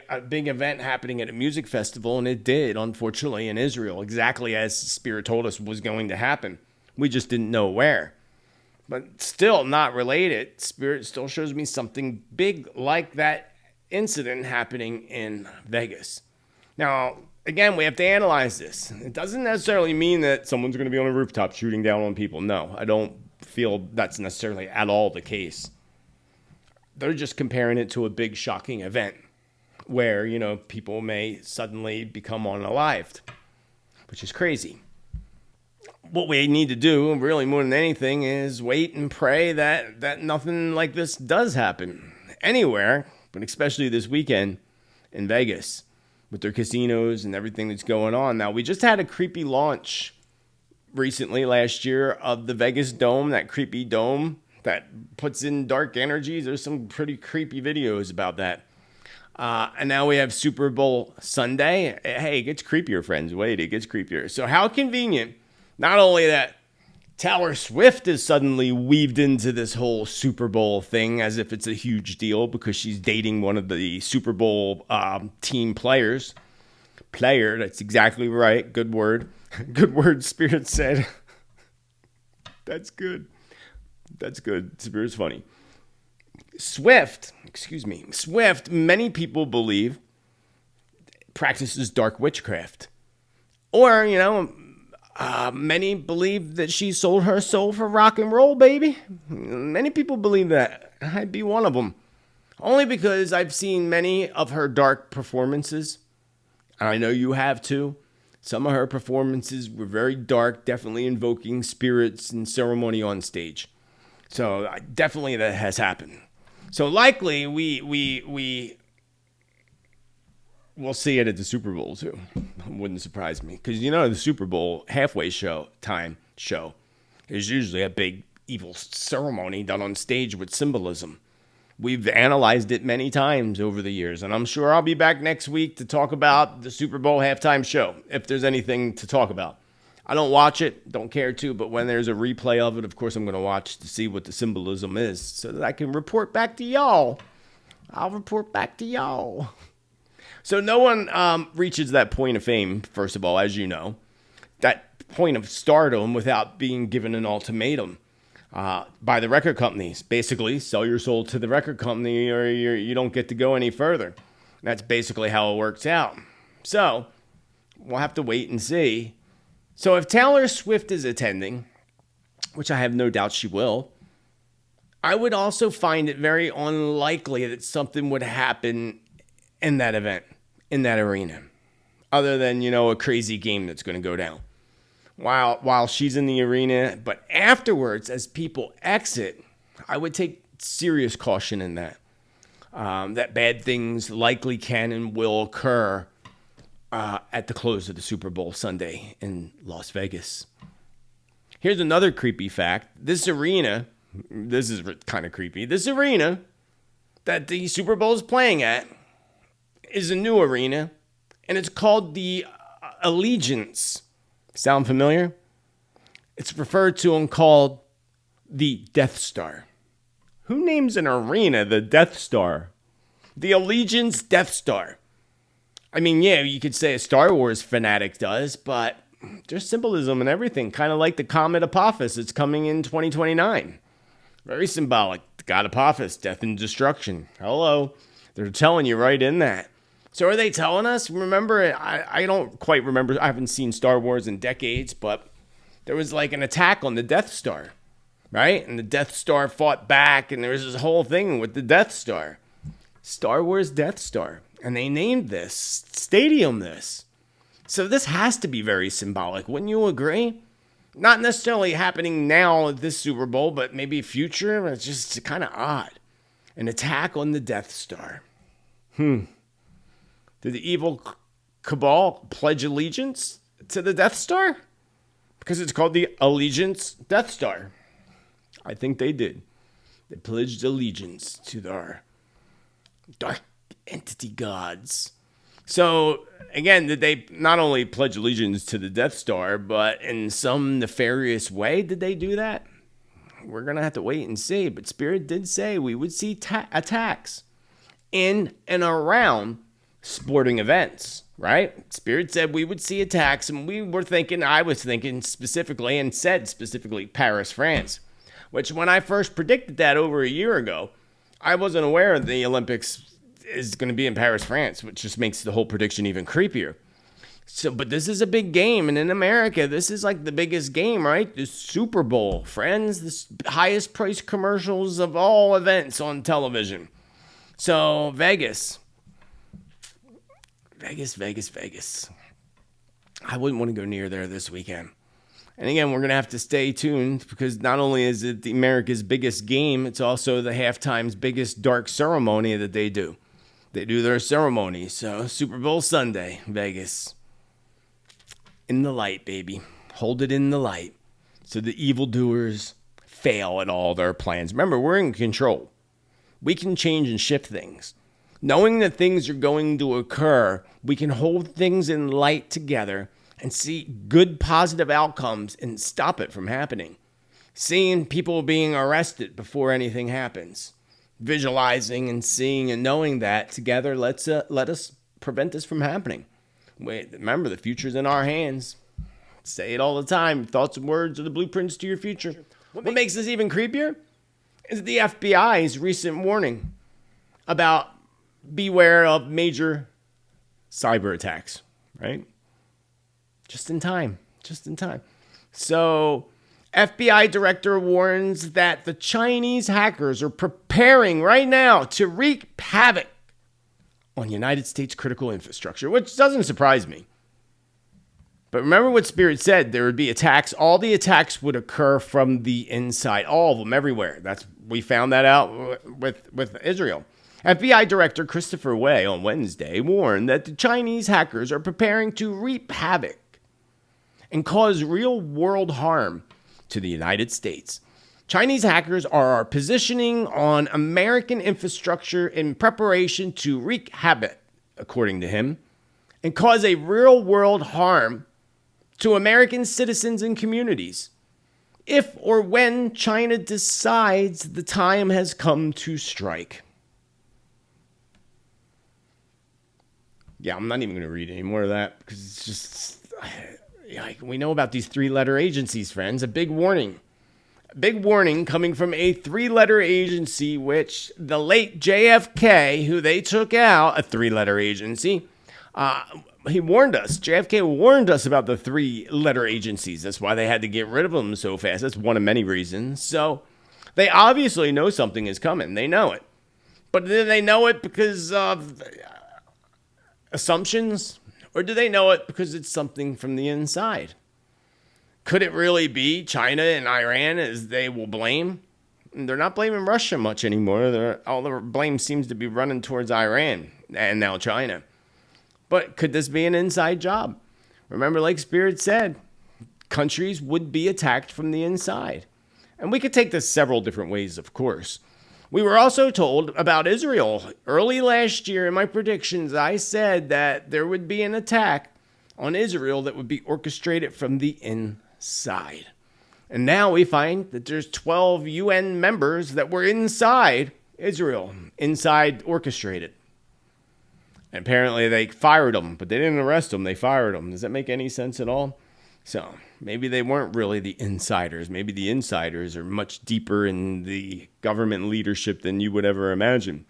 a big event happening at a music festival, and it did, unfortunately, in Israel, exactly as Spirit told us was going to happen. We just didn't know where. But still not related. Spirit still shows me something big like that incident happening in Vegas. Now, again, we have to analyze this. It doesn't necessarily mean that someone's going to be on a rooftop shooting down on people. No, I don't feel that's necessarily at all the case. They're just comparing it to a big shocking event where, people may suddenly become unalived, which is crazy. What we need to do, really more than anything, is wait and pray that nothing like this does happen anywhere, but especially this weekend in Vegas with their casinos and everything that's going on. Now, we just had a creepy launch recently last year of the Vegas Dome, that creepy dome that puts in dark energies. There's some pretty creepy videos about that. And now we have Super Bowl Sunday. Hey, it gets creepier, friends. Wait, it gets creepier. So how convenient, not only that Taylor Swift is suddenly weaved into this whole Super Bowl thing as if it's a huge deal because she's dating one of the Super Bowl team players. Player, that's exactly right. Good word. Good word, Spirit said. That's good. That's good. Spirit's funny. Swift, many people believe practices dark witchcraft. Or, many believe that she sold her soul for rock and roll, baby. Many people believe that. I'd be one of them. Only because I've seen many of her dark performances. And I know you have too. Some of her performances were very dark, definitely invoking spirits and ceremony on stage. So definitely that has happened. So likely we will see it at the Super Bowl too. Wouldn't surprise me. Because the Super Bowl halfway show is usually a big evil ceremony done on stage with symbolism. We've analyzed it many times over the years. And I'm sure I'll be back next week to talk about the Super Bowl halftime show. If there's anything to talk about. I don't watch it, don't care to, but when there's a replay of it, of course, I'm going to watch to see what the symbolism is so that I can report back to y'all. I'll report back to y'all. So no one reaches that point of fame, first of all, as you know. that point of stardom without being given an ultimatum by the record companies. Basically, sell your soul to the record company or you don't get to go any further. That's basically how it works out. So we'll have to wait and see. So if Taylor Swift is attending, which I have no doubt she will, I would also find it very unlikely that something would happen in that event, in that arena, other than, a crazy game that's going to go down while she's in the arena. But afterwards, as people exit, I would take serious caution in that bad things likely can and will occur at the close of the Super Bowl Sunday in Las Vegas. Here's another creepy fact. This arena, this is kind of creepy. This arena that the Super Bowl is playing at is a new arena, and it's called the Allegiance. Sound familiar? It's referred to and called the Death Star. Who names an arena the Death Star? The Allegiance Death Star. I mean, yeah, you could say a Star Wars fanatic does, but there's symbolism and everything, kind of like the comet Apophis. It's coming in 2029. Very symbolic. The god Apophis, death and destruction. Hello. They're telling you right in that. So are they telling us? Remember, I don't quite remember. I haven't seen Star Wars in decades, but there was like an attack on the Death Star, right? And the Death Star fought back, and there was this whole thing with the Death Star. Star Wars Death Star. And they named this stadium this. So this has to be very symbolic. Wouldn't you agree? Not necessarily happening now at this Super Bowl, but maybe future. It's just kind of odd. An attack on the Death Star. Did the evil cabal pledge allegiance to the Death Star? Because it's called the Allegiance Death Star. I think they did. They pledged allegiance to their dark entity gods. So, again, did they not only pledge allegiance to the Death Star, but in some nefarious way did they do that? We're going to have to wait and see. But Spirit did say we would see attacks in and around sporting events, right? Spirit said we would see attacks, and I was thinking specifically, and said specifically, Paris, France. Which, when I first predicted that over a year ago, I wasn't aware the Olympics is going to be in Paris, France, which just makes the whole prediction even creepier. So, but this is a big game, and in America, this is like the biggest game, right? The Super Bowl, friends, the highest priced commercials of all events on television. So, Vegas. I wouldn't want to go near there this weekend. And again, we're going to have to stay tuned because not only is it America's biggest game, it's also the halftime's biggest dark ceremony that they do. They do their ceremony. So Super Bowl Sunday, Vegas. In the light, baby. Hold it in the light. So the evildoers fail at all their plans. Remember, we're in control. We can change and shift things. Knowing that things are going to occur, we can hold things in light together and see good positive outcomes and stop it from happening. Seeing people being arrested before anything happens. Visualizing and seeing and knowing that together let us prevent this from happening. Wait, remember, the future's in our hands. Say it all the time. Thoughts and words are the blueprints to your future. What makes this even creepier is the FBI's recent warning about beware of major cyber attacks, right? Just in time. So, FBI director warns that the Chinese hackers are preparing right now to wreak havoc on United States critical infrastructure, which doesn't surprise me. But remember what Spirit said, there would be attacks. All the attacks would occur from the inside, all of them, everywhere. We found that out with Israel. FBI Director Christopher Wray on Wednesday warned that the Chinese hackers are preparing to reap havoc and cause real-world harm to the United States. Chinese hackers are positioning on American infrastructure in preparation to wreak havoc, according to him, and cause a real-world harm to American citizens and communities if or when China decides the time has come to strike. Yeah, I'm not even going to read any more of that because it's just, we know about these 3-letter agencies, friends. A big warning. A big warning coming from a 3-letter agency, which the late JFK, who they took out, a 3-letter agency, he warned us. JFK warned us about the 3-letter agencies. That's why they had to get rid of them so fast. That's one of many reasons. So they obviously know something is coming. They know it. But do they know it because of assumptions? Or do they know it because it's something from the inside? Could it really be China and Iran, as they will blame? They're not blaming Russia much anymore. All the blame seems to be running towards Iran and now China. But could this be an inside job? Remember, like Spirit said, countries would be attacked from the inside. And we could take this several different ways, of course. We were also told about Israel. Early last year in my predictions, I said that there would be an attack on Israel that would be orchestrated from the inside. And now we find that there's 12 UN members that were inside Israel, inside orchestrated. And apparently they fired them, but they didn't arrest them. They fired them. Does that make any sense at all? So maybe they weren't really the insiders. Maybe the insiders are much deeper in the government leadership than you would ever imagine.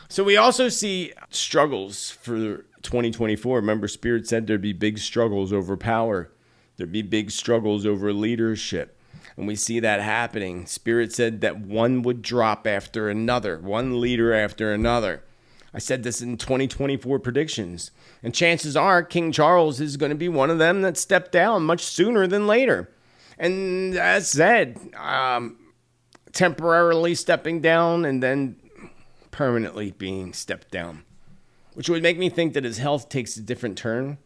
So we also see struggles for 2024. Remember, Spirit said there'd be big struggles over power. There'd be big struggles over leadership. And we see that happening. Spirit said that one would drop after another, one leader after another. I said this in 2024 predictions. And chances are King Charles is going to be one of them that stepped down much sooner than later. And as said, temporarily stepping down and then permanently being stepped down. Which would make me think that his health takes a different turn.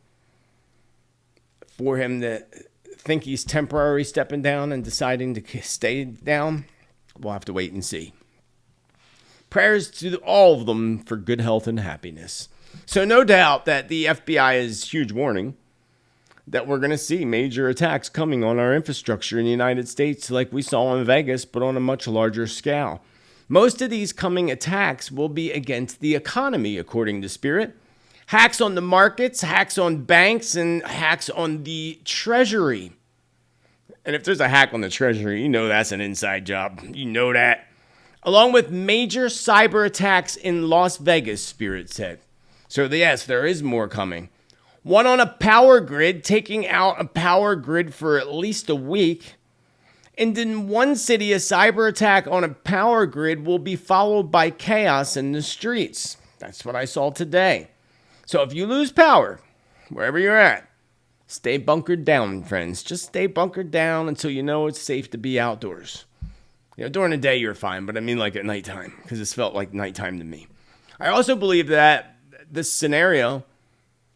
For him to think he's temporarily stepping down and deciding to stay down, we'll have to wait and see. Prayers to all of them for good health and happiness. So no doubt that the FBI is huge warning that we're going to see major attacks coming on our infrastructure in the United States like we saw in Vegas, but on a much larger scale. Most of these coming attacks will be against the economy, according to Spirit. Hacks on the markets, hacks on banks, and hacks on the Treasury. And if there's a hack on the Treasury, you know that's an inside job. You know that. Along with major cyber attacks in Las Vegas, Spirit said. So yes, there is more coming. One on a power grid, taking out a power grid for at least a week. And in one city, a cyber attack on a power grid will be followed by chaos in the streets. That's what I saw today. So if you lose power, wherever you're at, stay bunkered down, friends. Just stay bunkered down until you know it's safe to be outdoors. You know, during the day, you're fine, but I mean like at nighttime, because this felt like nighttime to me. I also believe that this scenario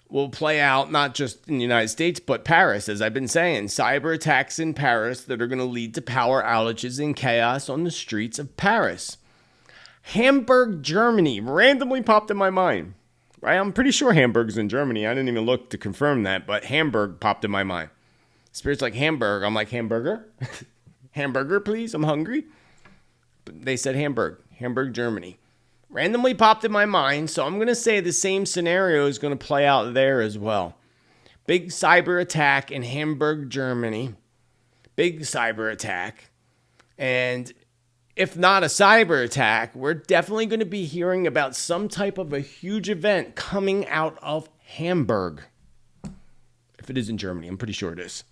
will play out not just in the United States, but Paris, as I've been saying. Cyber attacks in Paris that are going to lead to power outages and chaos on the streets of Paris. Hamburg, Germany, randomly popped in my mind. Right? I'm pretty sure Hamburg's in Germany. I didn't even look to confirm that, but Hamburg popped in my mind. Spirit's like Hamburg. I'm like, hamburger? Hamburger, please. I'm hungry. But they said Hamburg, Germany. Randomly popped in my mind, so I'm going to say the same scenario is going to play out there as well. Big cyber attack in Hamburg, Germany. Big cyber attack. And if not a cyber attack, we're definitely going to be hearing about some type of a huge event coming out of Hamburg. If it is in Germany, I'm pretty sure it is.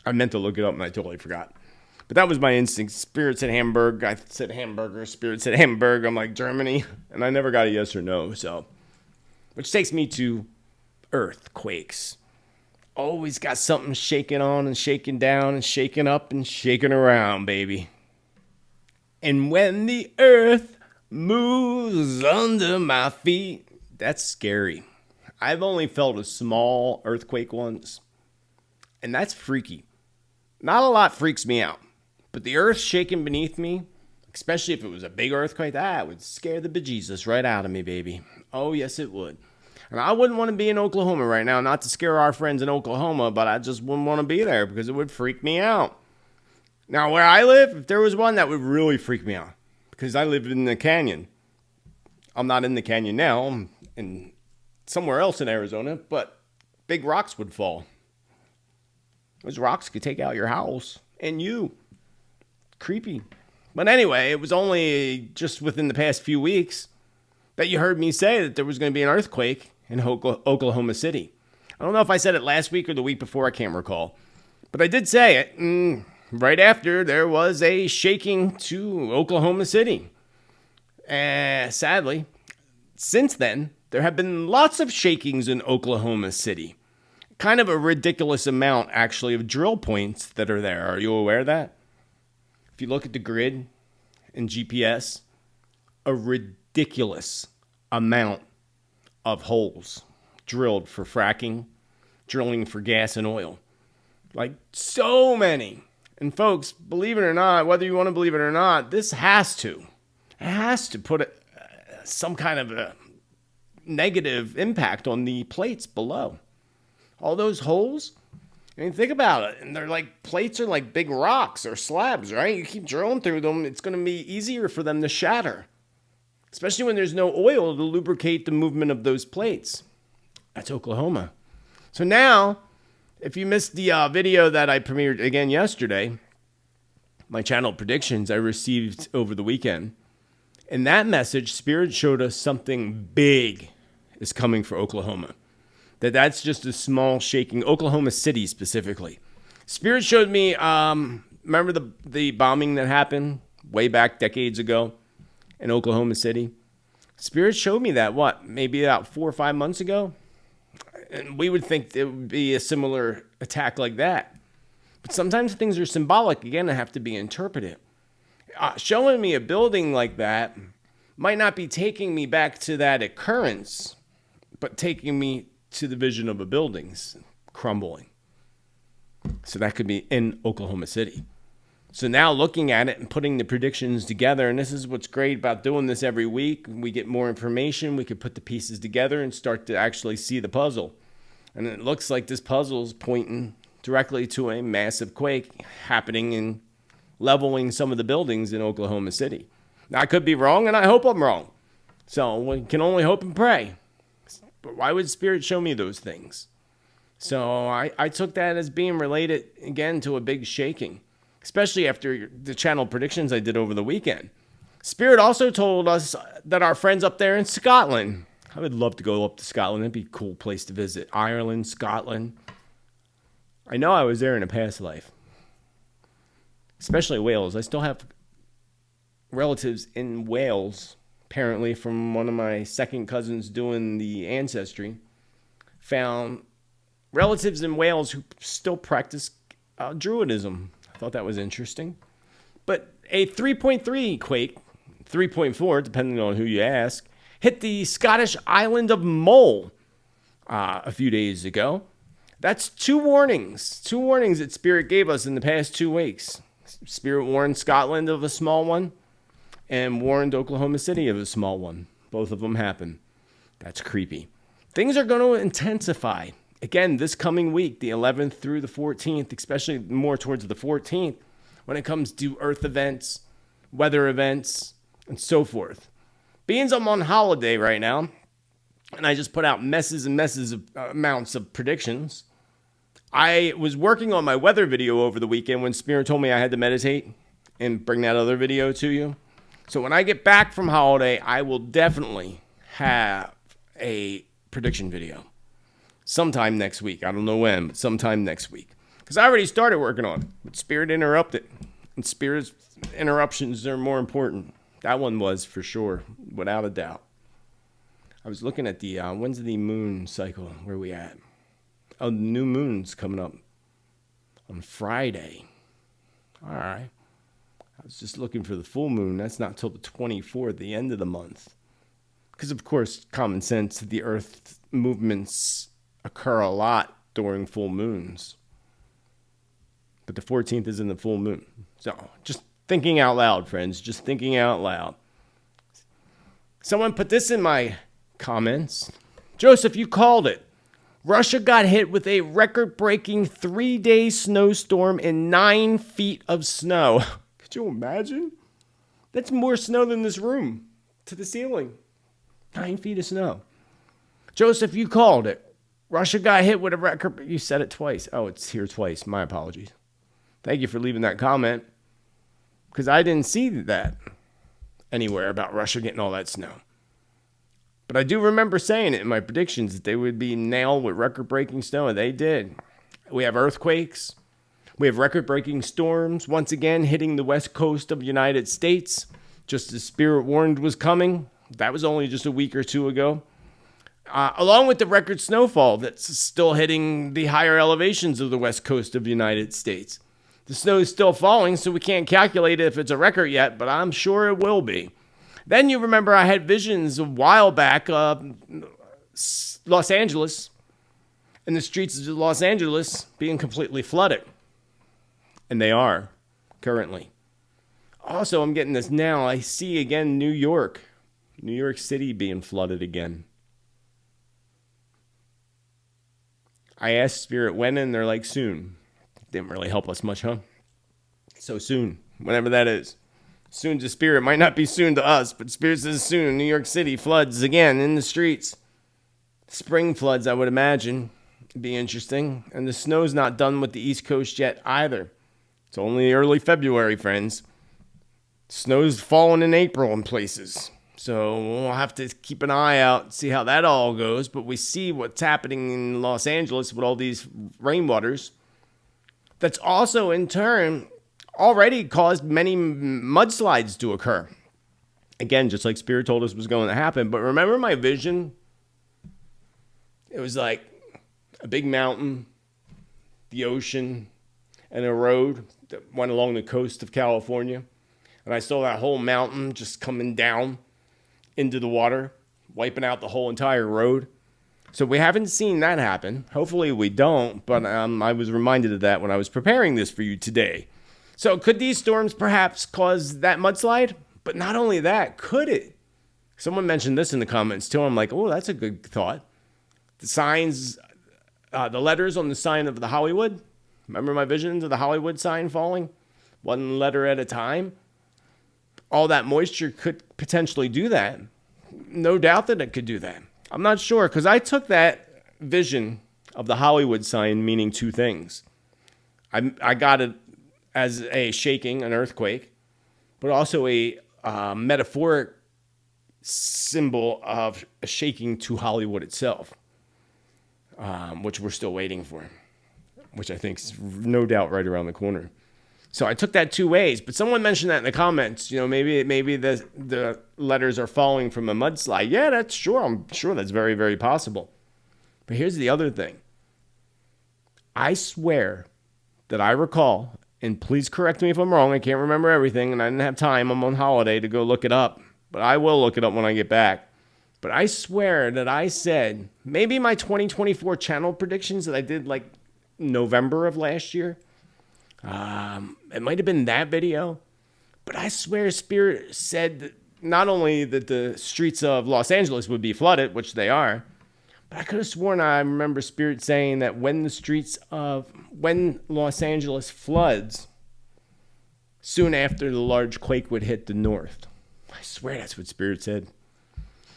I meant to look it up and I totally forgot. But that was my instinct. Spirit said Hamburg. I said hamburger. Spirit said Hamburg. I'm like, Germany. And I never got a yes or no. So, which takes me to earthquakes. Always got something shaking on and shaking down and shaking up and shaking around, baby. And when the earth moves under my feet, that's scary. I've only felt a small earthquake once. And that's freaky. Not a lot freaks me out. But the earth shaking beneath me, especially if it was a big earthquake, that would scare the bejesus right out of me, baby. Oh, yes, it would. And I wouldn't want to be in Oklahoma right now, not to scare our friends in Oklahoma, but I just wouldn't want to be there because it would freak me out. Now, where I live, if there was one, that would really freak me out because I live in the canyon. I'm not in the canyon now. I'm in somewhere else in Arizona, but big rocks would fall. Those rocks could take out your house and you. Creepy. But anyway, it was only just within the past few weeks that you heard me say that there was going to be an earthquake in Oklahoma City. I don't know if I said it last week or the week before, I can't recall. But I did say it right after there was a shaking to Oklahoma City. Sadly, since then, there have been lots of shakings in Oklahoma City. Kind of a ridiculous amount, actually, of drill points that are there. Are you aware of that? If you look at the grid and GPS, a ridiculous amount of holes drilled for fracking, drilling for gas and oil. Like, so many. And folks, believe it or not, whether you want to believe it or not, this has to put some kind of a negative impact on the plates below. All those holes, I mean, think about it. And they're like, plates are like big rocks or slabs, right? You keep drilling through them, it's going to be easier for them to shatter. Especially when there's no oil to lubricate the movement of those plates. That's Oklahoma. So now, if you missed the video that I premiered again yesterday, my channel predictions I received over the weekend. In that message, Spirit showed us something big is coming for Oklahoma. That's just a small shaking, Oklahoma City specifically. Spirit showed me, remember the bombing that happened way back decades ago in Oklahoma City? Spirit showed me that, maybe about 4 or 5 months ago? And we would think it would be a similar attack like that. But sometimes things are symbolic, again, and have to be interpreted. Showing me a building like that might not be taking me back to that occurrence, but taking me to the vision of a building's crumbling. So that could be in Oklahoma City. So now looking at it and putting the predictions together, and this is what's great about doing this every week. We get more information. We could put the pieces together and start to actually see the puzzle. And it looks like this puzzle is pointing directly to a massive quake happening and leveling some of the buildings in Oklahoma City. Now, I could be wrong, and I hope I'm wrong. So we can only hope and pray. But why would Spirit show me those things? So I took that as being related, again, to a big shaking, especially after the channel predictions I did over the weekend. Spirit also told us that our friends up there in Scotland, I would love to go up to Scotland. That'd be a cool place to visit. Ireland, Scotland. I know I was there in a past life, especially Wales. I still have relatives in Wales, apparently, from one of my second cousins doing the ancestry. Found relatives in Wales who still practice Druidism. I thought that was interesting. But a 3.3 quake, 3.4, depending on who you ask, hit the Scottish island of Mull a few days ago. That's two warnings that Spirit gave us in the past 2 weeks. Spirit warned Scotland of a small one and warned Oklahoma City of a small one. Both of them happened. That's creepy. Things are going to intensify. Again, this coming week, the 11th through the 14th, especially more towards the 14th, when it comes to earth events, weather events, and so forth. Being I'm on holiday right now, and I just put out messes and messes of amounts of predictions, I was working on my weather video over the weekend when Spirit told me I had to meditate and bring that other video to you. So when I get back from holiday, I will definitely have a prediction video. Sometime next week. I don't know when, but sometime next week. Because I already started working on it, but Spirit interrupted. And Spirit's interruptions are more important. That one was for sure, without a doubt. I was looking at the, when's the moon cycle? Where are we at? Oh, the new moon's coming up on Friday. All right. I was just looking for the full moon. That's not till the 24th, the end of the month. Because, of course, common sense, the Earth movements occur a lot during full moons. But the 14th is in the full moon. So, just thinking out loud, friends. Just thinking out loud. Someone put this in my comments. Joseph, you called it. Russia got hit with a record-breaking 3-day snowstorm and 9 feet of snow. Could you imagine? That's more snow than this room to the ceiling. 9 feet of snow. Joseph, you called it. Russia got hit with a record. You said it twice. Oh, it's here twice. My apologies. Thank you for leaving that comment, because I didn't see that anywhere about Russia getting all that snow. But I do remember saying it in my predictions that they would be nailed with record-breaking snow, and they did. We have earthquakes. We have record-breaking storms once again hitting the west coast of the United States, just as Spirit warned was coming. That was only just a week or two ago. Along with the record snowfall that's still hitting the higher elevations of the west coast of the United States. The snow is still falling, so we can't calculate if it's a record yet, but I'm sure it will be. Then you remember I had visions a while back of Los Angeles and the streets of Los Angeles being completely flooded. And they are, currently. Also, I'm getting this now. I see again New York City being flooded again. I asked Spirit when, and they're like, soon. Didn't really help us much, huh? So soon, whenever that is. Soon to Spirit might not be soon to us, but Spirit says soon. New York City floods again in the streets. Spring floods, I would imagine. Be interesting. And the snow's not done with the East Coast yet either. It's only early February, friends. Snow's falling in April in places. So we'll have to keep an eye out, see how that all goes. But we see what's happening in Los Angeles with all these rainwaters. That's also, in turn, already caused many mudslides to occur. Again, just like Spirit told us was going to happen. But remember my vision? It was like a big mountain, the ocean, and a road that went along the coast of California. And I saw that whole mountain just coming down into the water, wiping out the whole entire road. So we haven't seen that happen. Hopefully we don't, but I was reminded of that when I was preparing this for you today. So could these storms perhaps cause that mudslide? But not only that, could it? Someone mentioned this in the comments too. I'm like, oh, that's a good thought. The signs, the letters on the sign of the Hollywood. Remember my visions of the Hollywood sign falling? One letter at a time. All that moisture could potentially do that. No doubt that it could do that. I'm not sure, because I took that vision of the Hollywood sign meaning two things. I got it as a shaking, an earthquake, but also a metaphoric symbol of a shaking to Hollywood itself, which we're still waiting for, which I think is no doubt right around the corner. So I took that two ways, but someone mentioned that in the comments. You know, maybe the letters are falling from a mudslide. Yeah, that's sure. I'm sure that's very, very possible. But here's the other thing. I swear that I recall, and please correct me if I'm wrong. I can't remember everything, and I didn't have time. I'm on holiday to go look it up, but I will look it up when I get back. But I swear that I said maybe my 2024 channel predictions that I did like November of last year. It might have been that video, but I swear Spirit said that not only that the streets of Los Angeles would be flooded, which they are, but I could have sworn I remember Spirit saying that when Los Angeles floods, soon after the large quake would hit the north. I swear that's what Spirit said.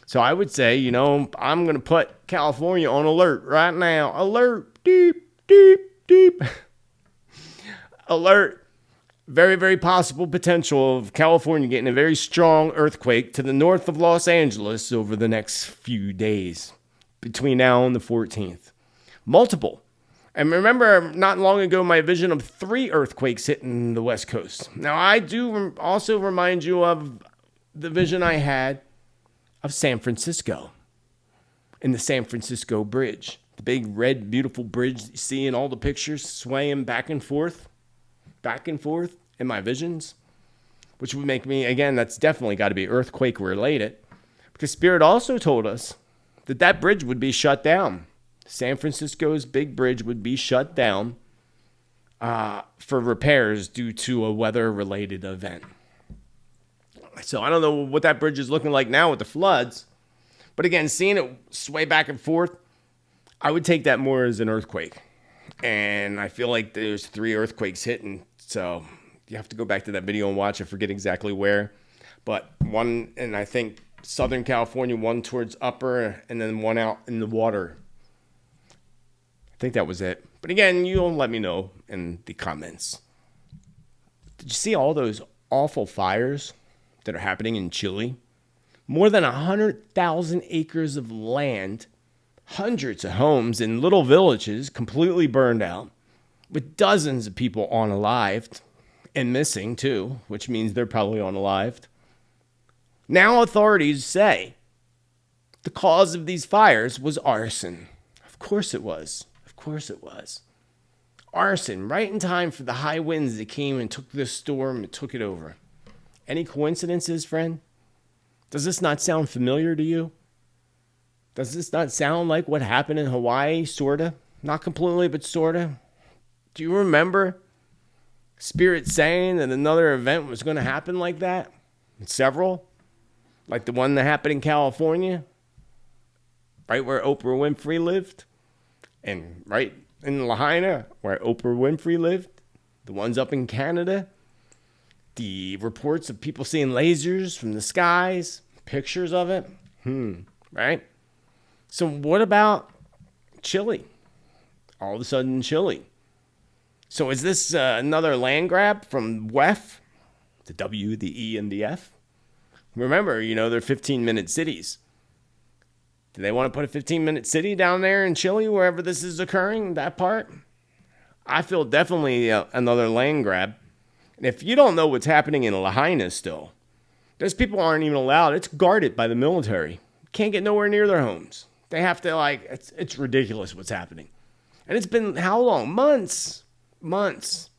So I would say, you know, I'm going to put California on alert right now. Alert, deep, deep, deep. Alert. Very, very possible potential of California getting a very strong earthquake to the north of Los Angeles over the next few days between now and the 14th. Multiple. And remember, not long ago, my vision of 3 earthquakes hitting the West Coast. Now, I do also remind you of the vision I had of San Francisco and the San Francisco Bridge. The big, red, beautiful bridge that you see in all the pictures swaying back and forth in my visions, which would make me, again, that's definitely got to be earthquake related, because Spirit also told us that that bridge would be shut down. San Francisco's big bridge would be shut down for repairs due to a weather-related event. So I don't know what that bridge is looking like now with the floods, but again, seeing it sway back and forth, I would take that more as an earthquake. And I feel like there's 3 earthquakes hitting. So you have to go back to that video and watch. I forget exactly where. But one, and I think Southern California, one towards upper, and then one out in the water. think that was it. But again, you'll let me know in the comments. Did you see all those awful fires that are happening in Chile? More than 100,000 acres of land, hundreds of homes in little villages completely burned out, with dozens of people unalived and missing too, which means they're probably unalived. Now authorities say the cause of these fires was arson. Of course it was. Of course it was. Arson, right in time for the high winds that came and took this storm and took it over. Any coincidences, friend? Does this not sound familiar to you? Does this not sound like what happened in Hawaii, sorta? Not completely, but sorta. Do you remember Spirit saying that another event was going to happen like that? Several? Like the one that happened in California? Right where Oprah Winfrey lived? And right in Lahaina, where Oprah Winfrey lived? The ones up in Canada? The reports of people seeing lasers from the skies? Pictures of it? Right? So what about Chile? All of a sudden, Chile. So is this another land grab from WEF? The W, the E, and the F? Remember, they're 15-minute cities. Do they want to put a 15-minute city down there in Chile, wherever this is occurring, that part? I feel definitely another land grab. And if you don't know what's happening in Lahaina still, those people aren't even allowed. It's guarded by the military. Can't get nowhere near their homes. They have to, it's ridiculous what's happening. And it's been how long? Months.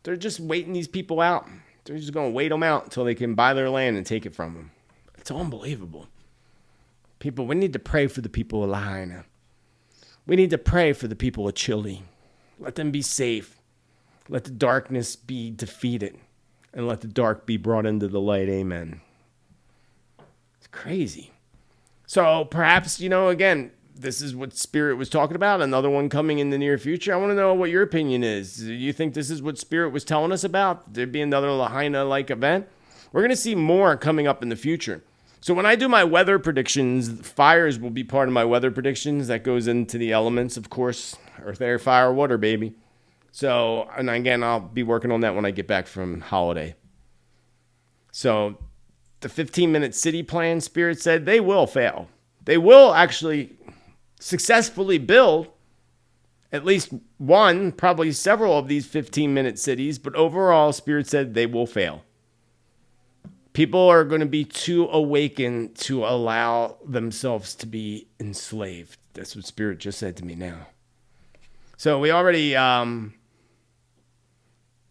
They're just waiting these people out. They're just going to wait them out until they can buy their land and take it from them. It's unbelievable. People, we need to pray for the people of Lahaina. We need to pray for the people of Chile. Let them be safe. Let the darkness be defeated. And let the dark be brought into the light. Amen. It's crazy. So perhaps, again, this is what Spirit was talking about. Another one coming in the near future. I want to know what your opinion is. Do you think this is what Spirit was telling us about? There'd be another Lahaina-like event? We're going to see more coming up in the future. So when I do my weather predictions, fires will be part of my weather predictions. That goes into the elements, of course. Earth, air, fire, water, baby. So, and again, I'll be working on that when I get back from holiday. So the 15-minute city plan, Spirit said, they will fail. They will actually successfully build at least one, probably several of these 15-minute cities, but overall, Spirit said they will fail. People are going to be too awakened to allow themselves to be enslaved. That's what Spirit just said to me now. So we already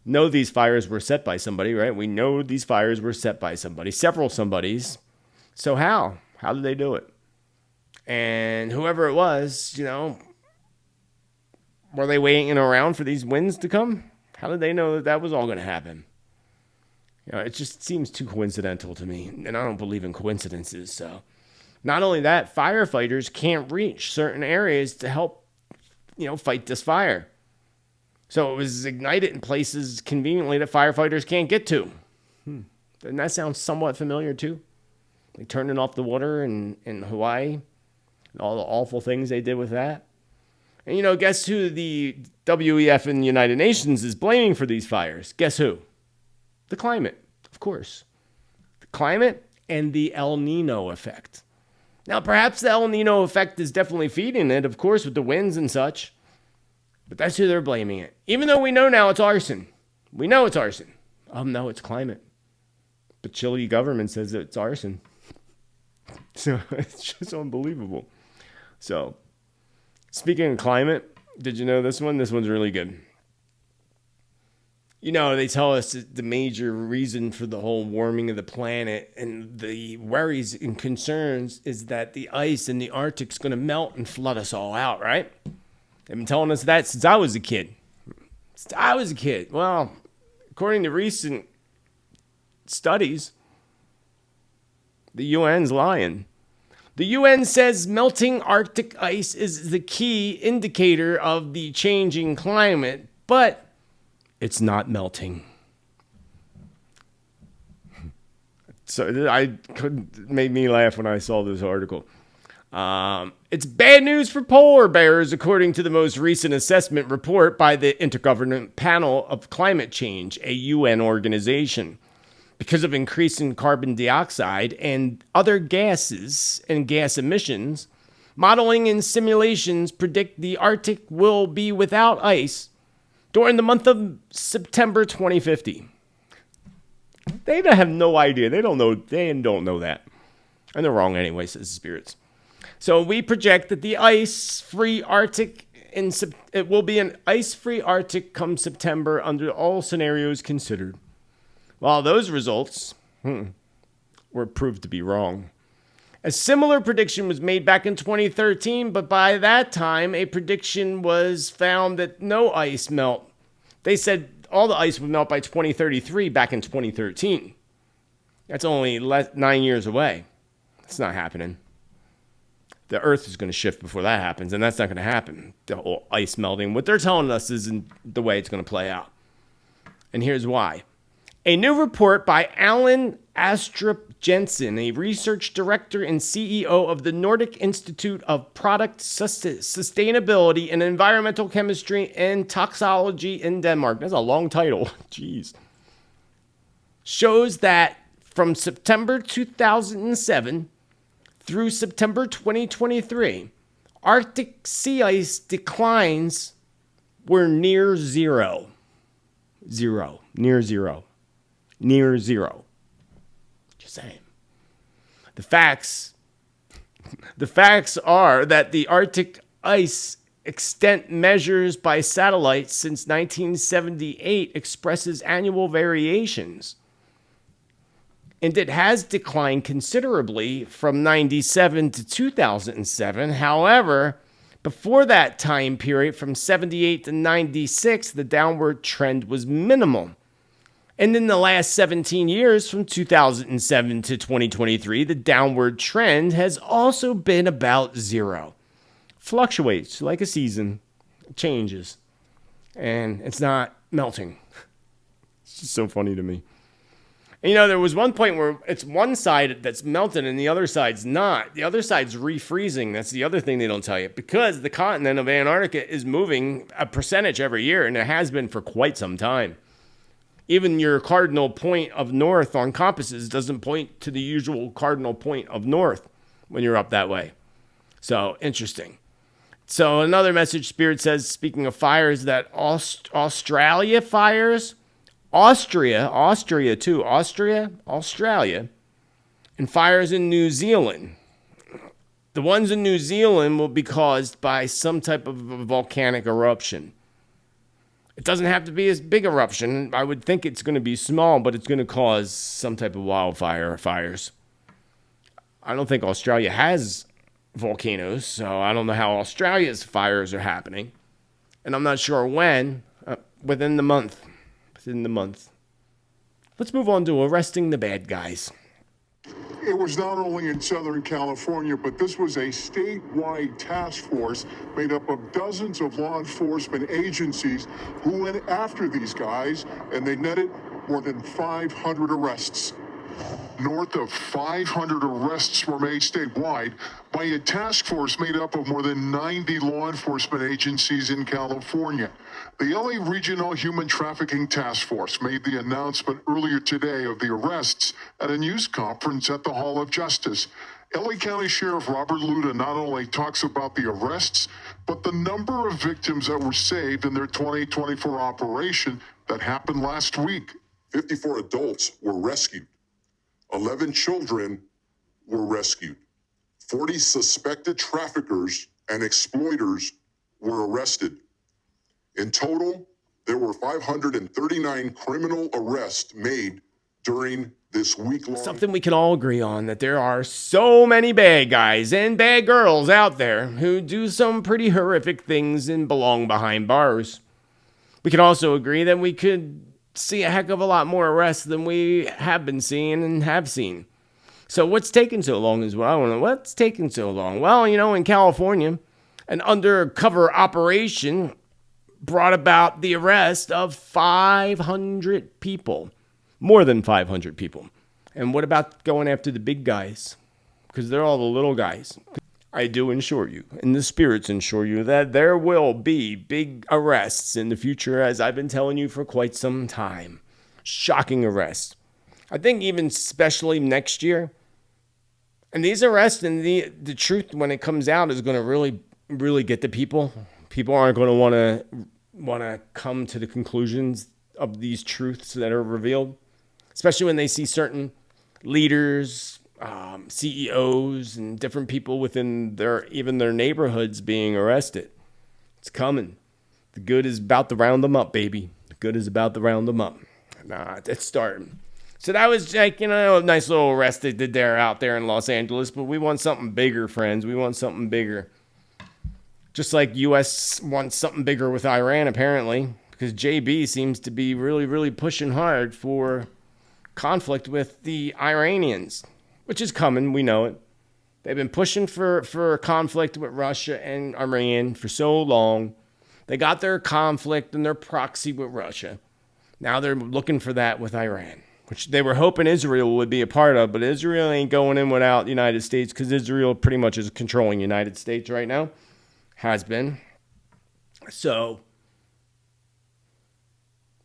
know these fires were set by somebody, right? We know these fires were set by somebody, several somebodies. So how? How did they do it? And whoever it was, were they waiting around for these winds to come? How did they know that was all going to happen? It just seems too coincidental to me, and I don't believe in coincidences. So not only that, firefighters can't reach certain areas to help, fight this fire. So it was ignited in places conveniently that firefighters can't get to. And that sounds somewhat familiar too. Like turning off the water in Hawaii. And all the awful things they did with that. And guess who the WEF and the United Nations is blaming for these fires? Guess who? The climate, of course. The climate and the El Nino effect. Now, perhaps the El Nino effect is definitely feeding it, of course, with the winds and such. But that's who they're blaming it. Even though we know now it's arson. We know it's arson. No, it's climate. The Chile government says it's arson. So it's just unbelievable. So, speaking of climate, did you know this one? This one's really good. They tell us that the major reason for the whole warming of the planet and the worries and concerns is that the ice in the Arctic's going to melt and flood us all out, right? They've been telling us that since I was a kid. Well, according to recent studies, the UN's lying. The UN says melting Arctic ice is the key indicator of the changing climate, but it's not melting. So it made me laugh when I saw this article. It's bad news for polar bears, according to the most recent assessment report by the Intergovernmental Panel of Climate Change, a UN organization. Because of increasing carbon dioxide and other gases and gas emissions, modeling and simulations predict the Arctic will be without ice during the month of September 2050. They have no idea. They don't know that. And they're wrong anyway, says the spirits. So we project that the ice-free Arctic, it will be an ice-free Arctic come September under all scenarios considered. Well, those results were proved to be wrong. A similar prediction was made back in 2013, but by that time, a prediction was found that no ice melt. They said all the ice would melt by 2033 back in 2013. That's only 9 years away. It's not happening. The Earth is going to shift before that happens, and that's not going to happen. The whole ice melting. What they're telling us isn't the way it's going to play out. And here's why. A new report by Alan Astrup Jensen, a research director and CEO of the Nordic Institute of Product Sustainability and Environmental Chemistry and Toxicology in Denmark. That's a long title. Jeez. Shows that from September 2007 through September 2023, Arctic sea ice declines were near zero. Near zero. Just saying. The facts are that the Arctic ice extent measures by satellite since 1978 expresses annual variations. And it has declined considerably from 97 to 2007. However, before that time period, from 78 to 96, the downward trend was minimal. And in the last 17 years, from 2007 to 2023, the downward trend has also been about zero. Fluctuates like a season. It changes. And it's not melting. It's just so funny to me. And, you know, there was one point where it's one side that's melting and the other side's not. The other side's refreezing. That's the other thing they don't tell you. Because the continent of Antarctica is moving a percentage every year, and it has been for quite some time. Even your cardinal point of north on compasses doesn't point to the usual cardinal point of north when you're up that way. So, interesting. So, another message Spirit says, speaking of fires, that Australia fires, Australia, and fires in New Zealand. The ones in New Zealand will be caused by some type of a volcanic eruption. It doesn't have to be as big eruption. I would think it's going to be small, but it's going to cause some type of wildfire or fires. I don't think Australia has volcanoes, so I don't know how Australia's fires are happening. And I'm not sure when, within the month. Let's move on to arresting the bad guys. It was not only in Southern California, but this was a statewide task force made up of dozens of law enforcement agencies who went after these guys, and they netted more than 500 arrests. North of 500 arrests were made statewide by a task force made up of more than 90 law enforcement agencies in California. The LA Regional Human Trafficking Task Force made the announcement earlier today of the arrests at a news conference at the Hall of Justice. LA County Sheriff Robert Luda not only talks about the arrests, but the number of victims that were saved in their 2024 operation that happened last week. 54 adults were rescued. 11 children were rescued. 40 suspected traffickers and exploiters were arrested. In total, there were 539 criminal arrests made during this week-long... Something we can all agree on, that there are so many bad guys and bad girls out there who do some pretty horrific things and belong behind bars. We can also agree that we could see a heck of a lot more arrests than we have been seeing and have seen. So what's taking so long is what I want to know. What's taking so long? Well, you know, in California, an undercover operation brought about the arrest of 500 people. More than 500 people. And what about going after the big guys? Because they're all the little guys. I do assure you, and the spirits assure you, that there will be big arrests in the future, as I've been telling you for quite some time. Shocking arrests. I think even especially next year. And these arrests and the truth, when it comes out, is going to really get the people. People aren't going to want to come to the conclusions of these truths that are revealed, especially when they see certain leaders, CEOs, and different people within their neighborhoods being arrested. It's coming. The good is about to round them up, baby. The good is about to round them up. Nah, it's starting. So that was like, a nice little arrest they did out there in Los Angeles, but we want something bigger, friends. We want something bigger. Just like U.S. wants something bigger with Iran, apparently, because JB seems to be really, really pushing hard for conflict with the Iranians, which is coming. We know it. They've been pushing for conflict with Russia and Iran for so long. They got their conflict and their proxy with Russia. Now they're looking for that with Iran, which they were hoping Israel would be a part of, but Israel ain't going in without the United States, because Israel pretty much is controlling the United States right now. Has been. So,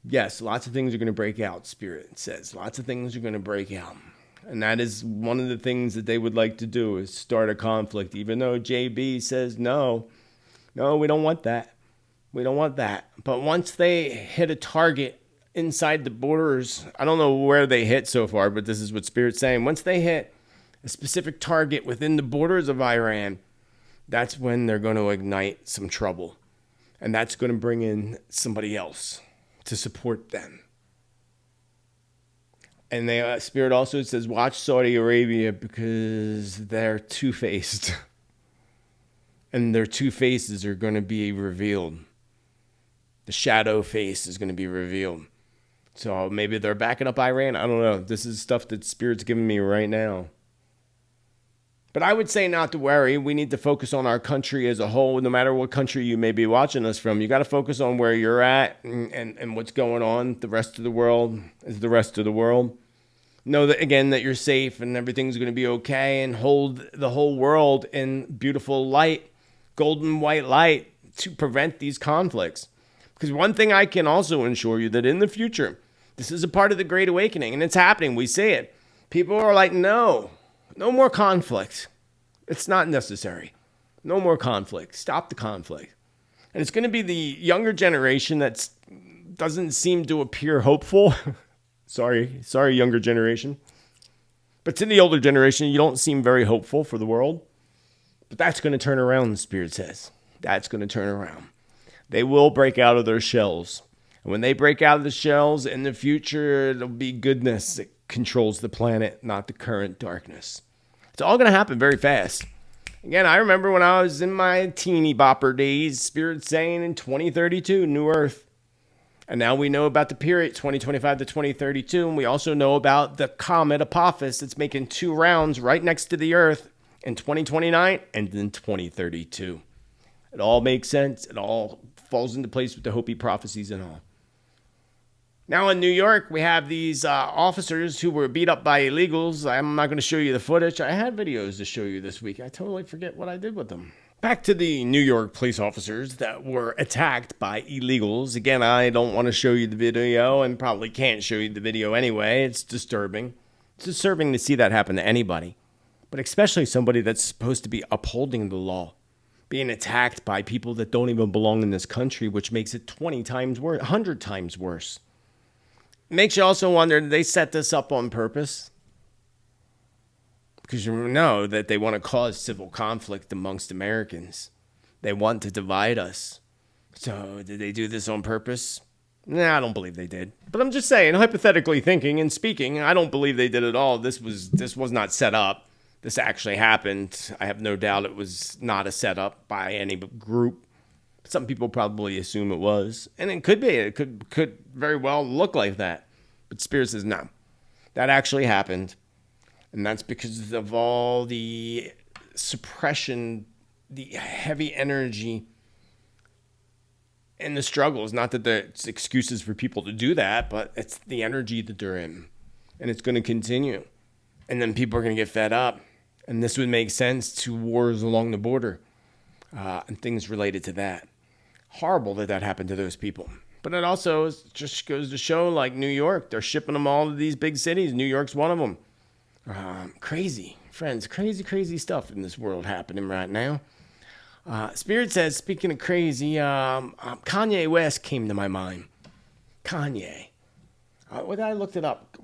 yes, lots of things are going to break out, Spirit says. Lots of things are going to break out. And that is one of the things that they would like to do, is start a conflict, even though JB says, no, we don't want that. We don't want that. But once they hit a target inside the borders, I don't know where they hit so far, but this is what Spirit's saying. Once they hit a specific target within the borders of Iran, that's when they're going to ignite some trouble. And that's going to bring in somebody else to support them. And Spirit also says, watch Saudi Arabia, because they're two-faced. And their two faces are going to be revealed. The shadow face is going to be revealed. So maybe they're backing up Iran. I don't know. This is stuff that Spirit's giving me right now. But I would say not to worry. We need to focus on our country as a whole. No matter what country you may be watching us from, you got to focus on where you're at and what's going on. The rest of the world is the rest of the world. Know that, again, that you're safe and everything's going to be okay, and hold the whole world in beautiful light, golden white light, to prevent these conflicts. Because one thing I can also assure you, that in the future, this is a part of the Great Awakening, and it's happening. We see it. People are like, no more conflict. It's not necessary. No more conflict. Stop the conflict. And it's going to be the younger generation that doesn't seem to appear hopeful. Sorry, younger generation. But to the older generation, you don't seem very hopeful for the world. But that's going to turn around, the Spirit says. That's going to turn around. They will break out of their shells. And when they break out of the shells in the future, it'll be goodness that controls the planet, not the current darkness. It's all going to happen very fast. Again, I remember when I was in my teeny bopper days, Spirit saying in 2032, New Earth. And now we know about the period 2025 to 2032. And we also know about the comet Apophis that's making 2 rounds right next to the Earth in 2029 and then 2032. It all makes sense. It all falls into place with the Hopi prophecies and all. Now in New York, we have these officers who were beat up by illegals. I'm not going to show you the footage. I had videos to show you this week. I totally forget what I did with them. Back to the New York police officers that were attacked by illegals. Again, I don't want to show you the video, and probably can't show you the video anyway. It's disturbing. It's disturbing to see that happen to anybody, but especially somebody that's supposed to be upholding the law, being attacked by people that don't even belong in this country, which makes it 20 times worse, 100 times worse. Makes you also wonder, did they set this up on purpose? Because you know that they want to cause civil conflict amongst Americans. They want to divide us. So did they do this on purpose? Nah, I don't believe they did. But I'm just saying, hypothetically thinking and speaking, I don't believe they did at all. This was not set up. This actually happened. I have no doubt it was not a setup by any group. Some people probably assume it was. And it could be. It could very well look like that. But Spirit says no. That actually happened. And that's because of all the suppression, the heavy energy, and the struggles. Not that there's excuses for people to do that, but it's the energy that they're in. And it's going to continue. And then people are going to get fed up. And this would make sense to wars along the border and things related to that. Horrible that happened to those people. But it also just goes to show, like New York, they're shipping them all to these big cities. New York's one of them. Crazy, friends, crazy stuff in this world happening right now. Spirit says, speaking of crazy, Kanye West came to my mind. Kanye. I looked it up.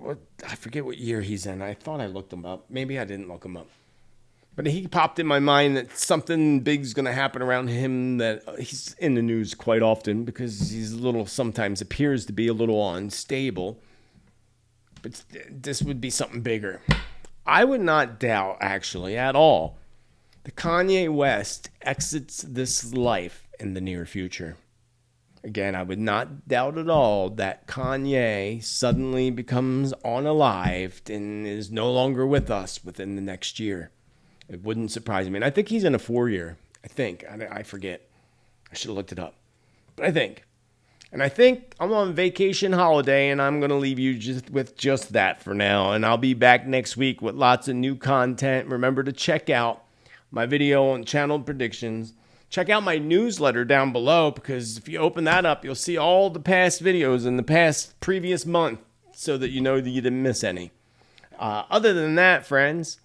I forget what year he's in. I thought I looked him up. Maybe I didn't look him up. But he popped in my mind that something big's going to happen around him, that he's in the news quite often because he's sometimes appears to be a little unstable. But this would be something bigger. I would not doubt, actually, at all, that Kanye West exits this life in the near future. Again, I would not doubt at all that Kanye suddenly becomes unalived and is no longer with us within the next year. It wouldn't surprise me. And I think he's in a 4-year. I forget. I should have looked it up. But I think. And I think I'm on vacation holiday, and I'm going to leave you with just that for now. And I'll be back next week with lots of new content. Remember to check out my video on channeled predictions. Check out my newsletter down below, because if you open that up, you'll see all the past videos in the previous month so that you know that you didn't miss any. Other than that, friends,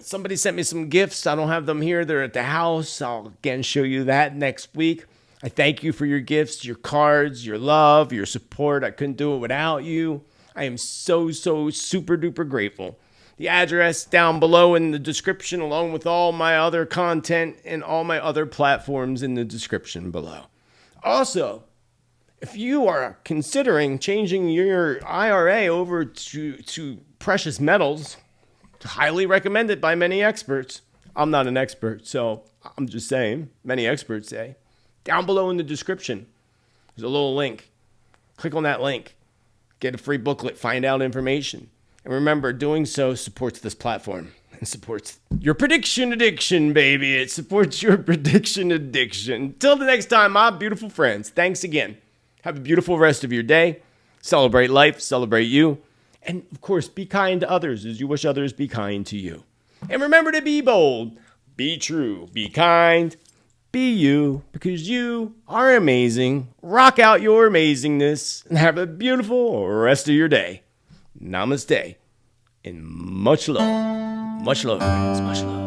somebody sent me some gifts. I don't have them here. They're at the house. I'll again show you that next week. I thank you for your gifts, your cards, your love, your support. I couldn't do it without you. I am so super duper grateful. The address down below in the description, along with all my other content and all my other platforms in the description below. Also, if you are considering changing your IRA over to precious metals, highly recommended by many experts. I'm not an expert, so I'm just saying, many experts say. Down below in the description, there's a little link. Click on that link. Get a free booklet, find out information. And remember, doing so supports this platform and supports your prediction addiction, baby. It supports your prediction addiction. Till the next time, my beautiful friends, thanks again. Have a beautiful rest of your day. Celebrate life, celebrate you. And, of course, be kind to others as you wish others be kind to you. And remember to be bold, be true, be kind, be you, because you are amazing. Rock out your amazingness and have a beautiful rest of your day. Namaste. And much love. Much love, friends. Much love.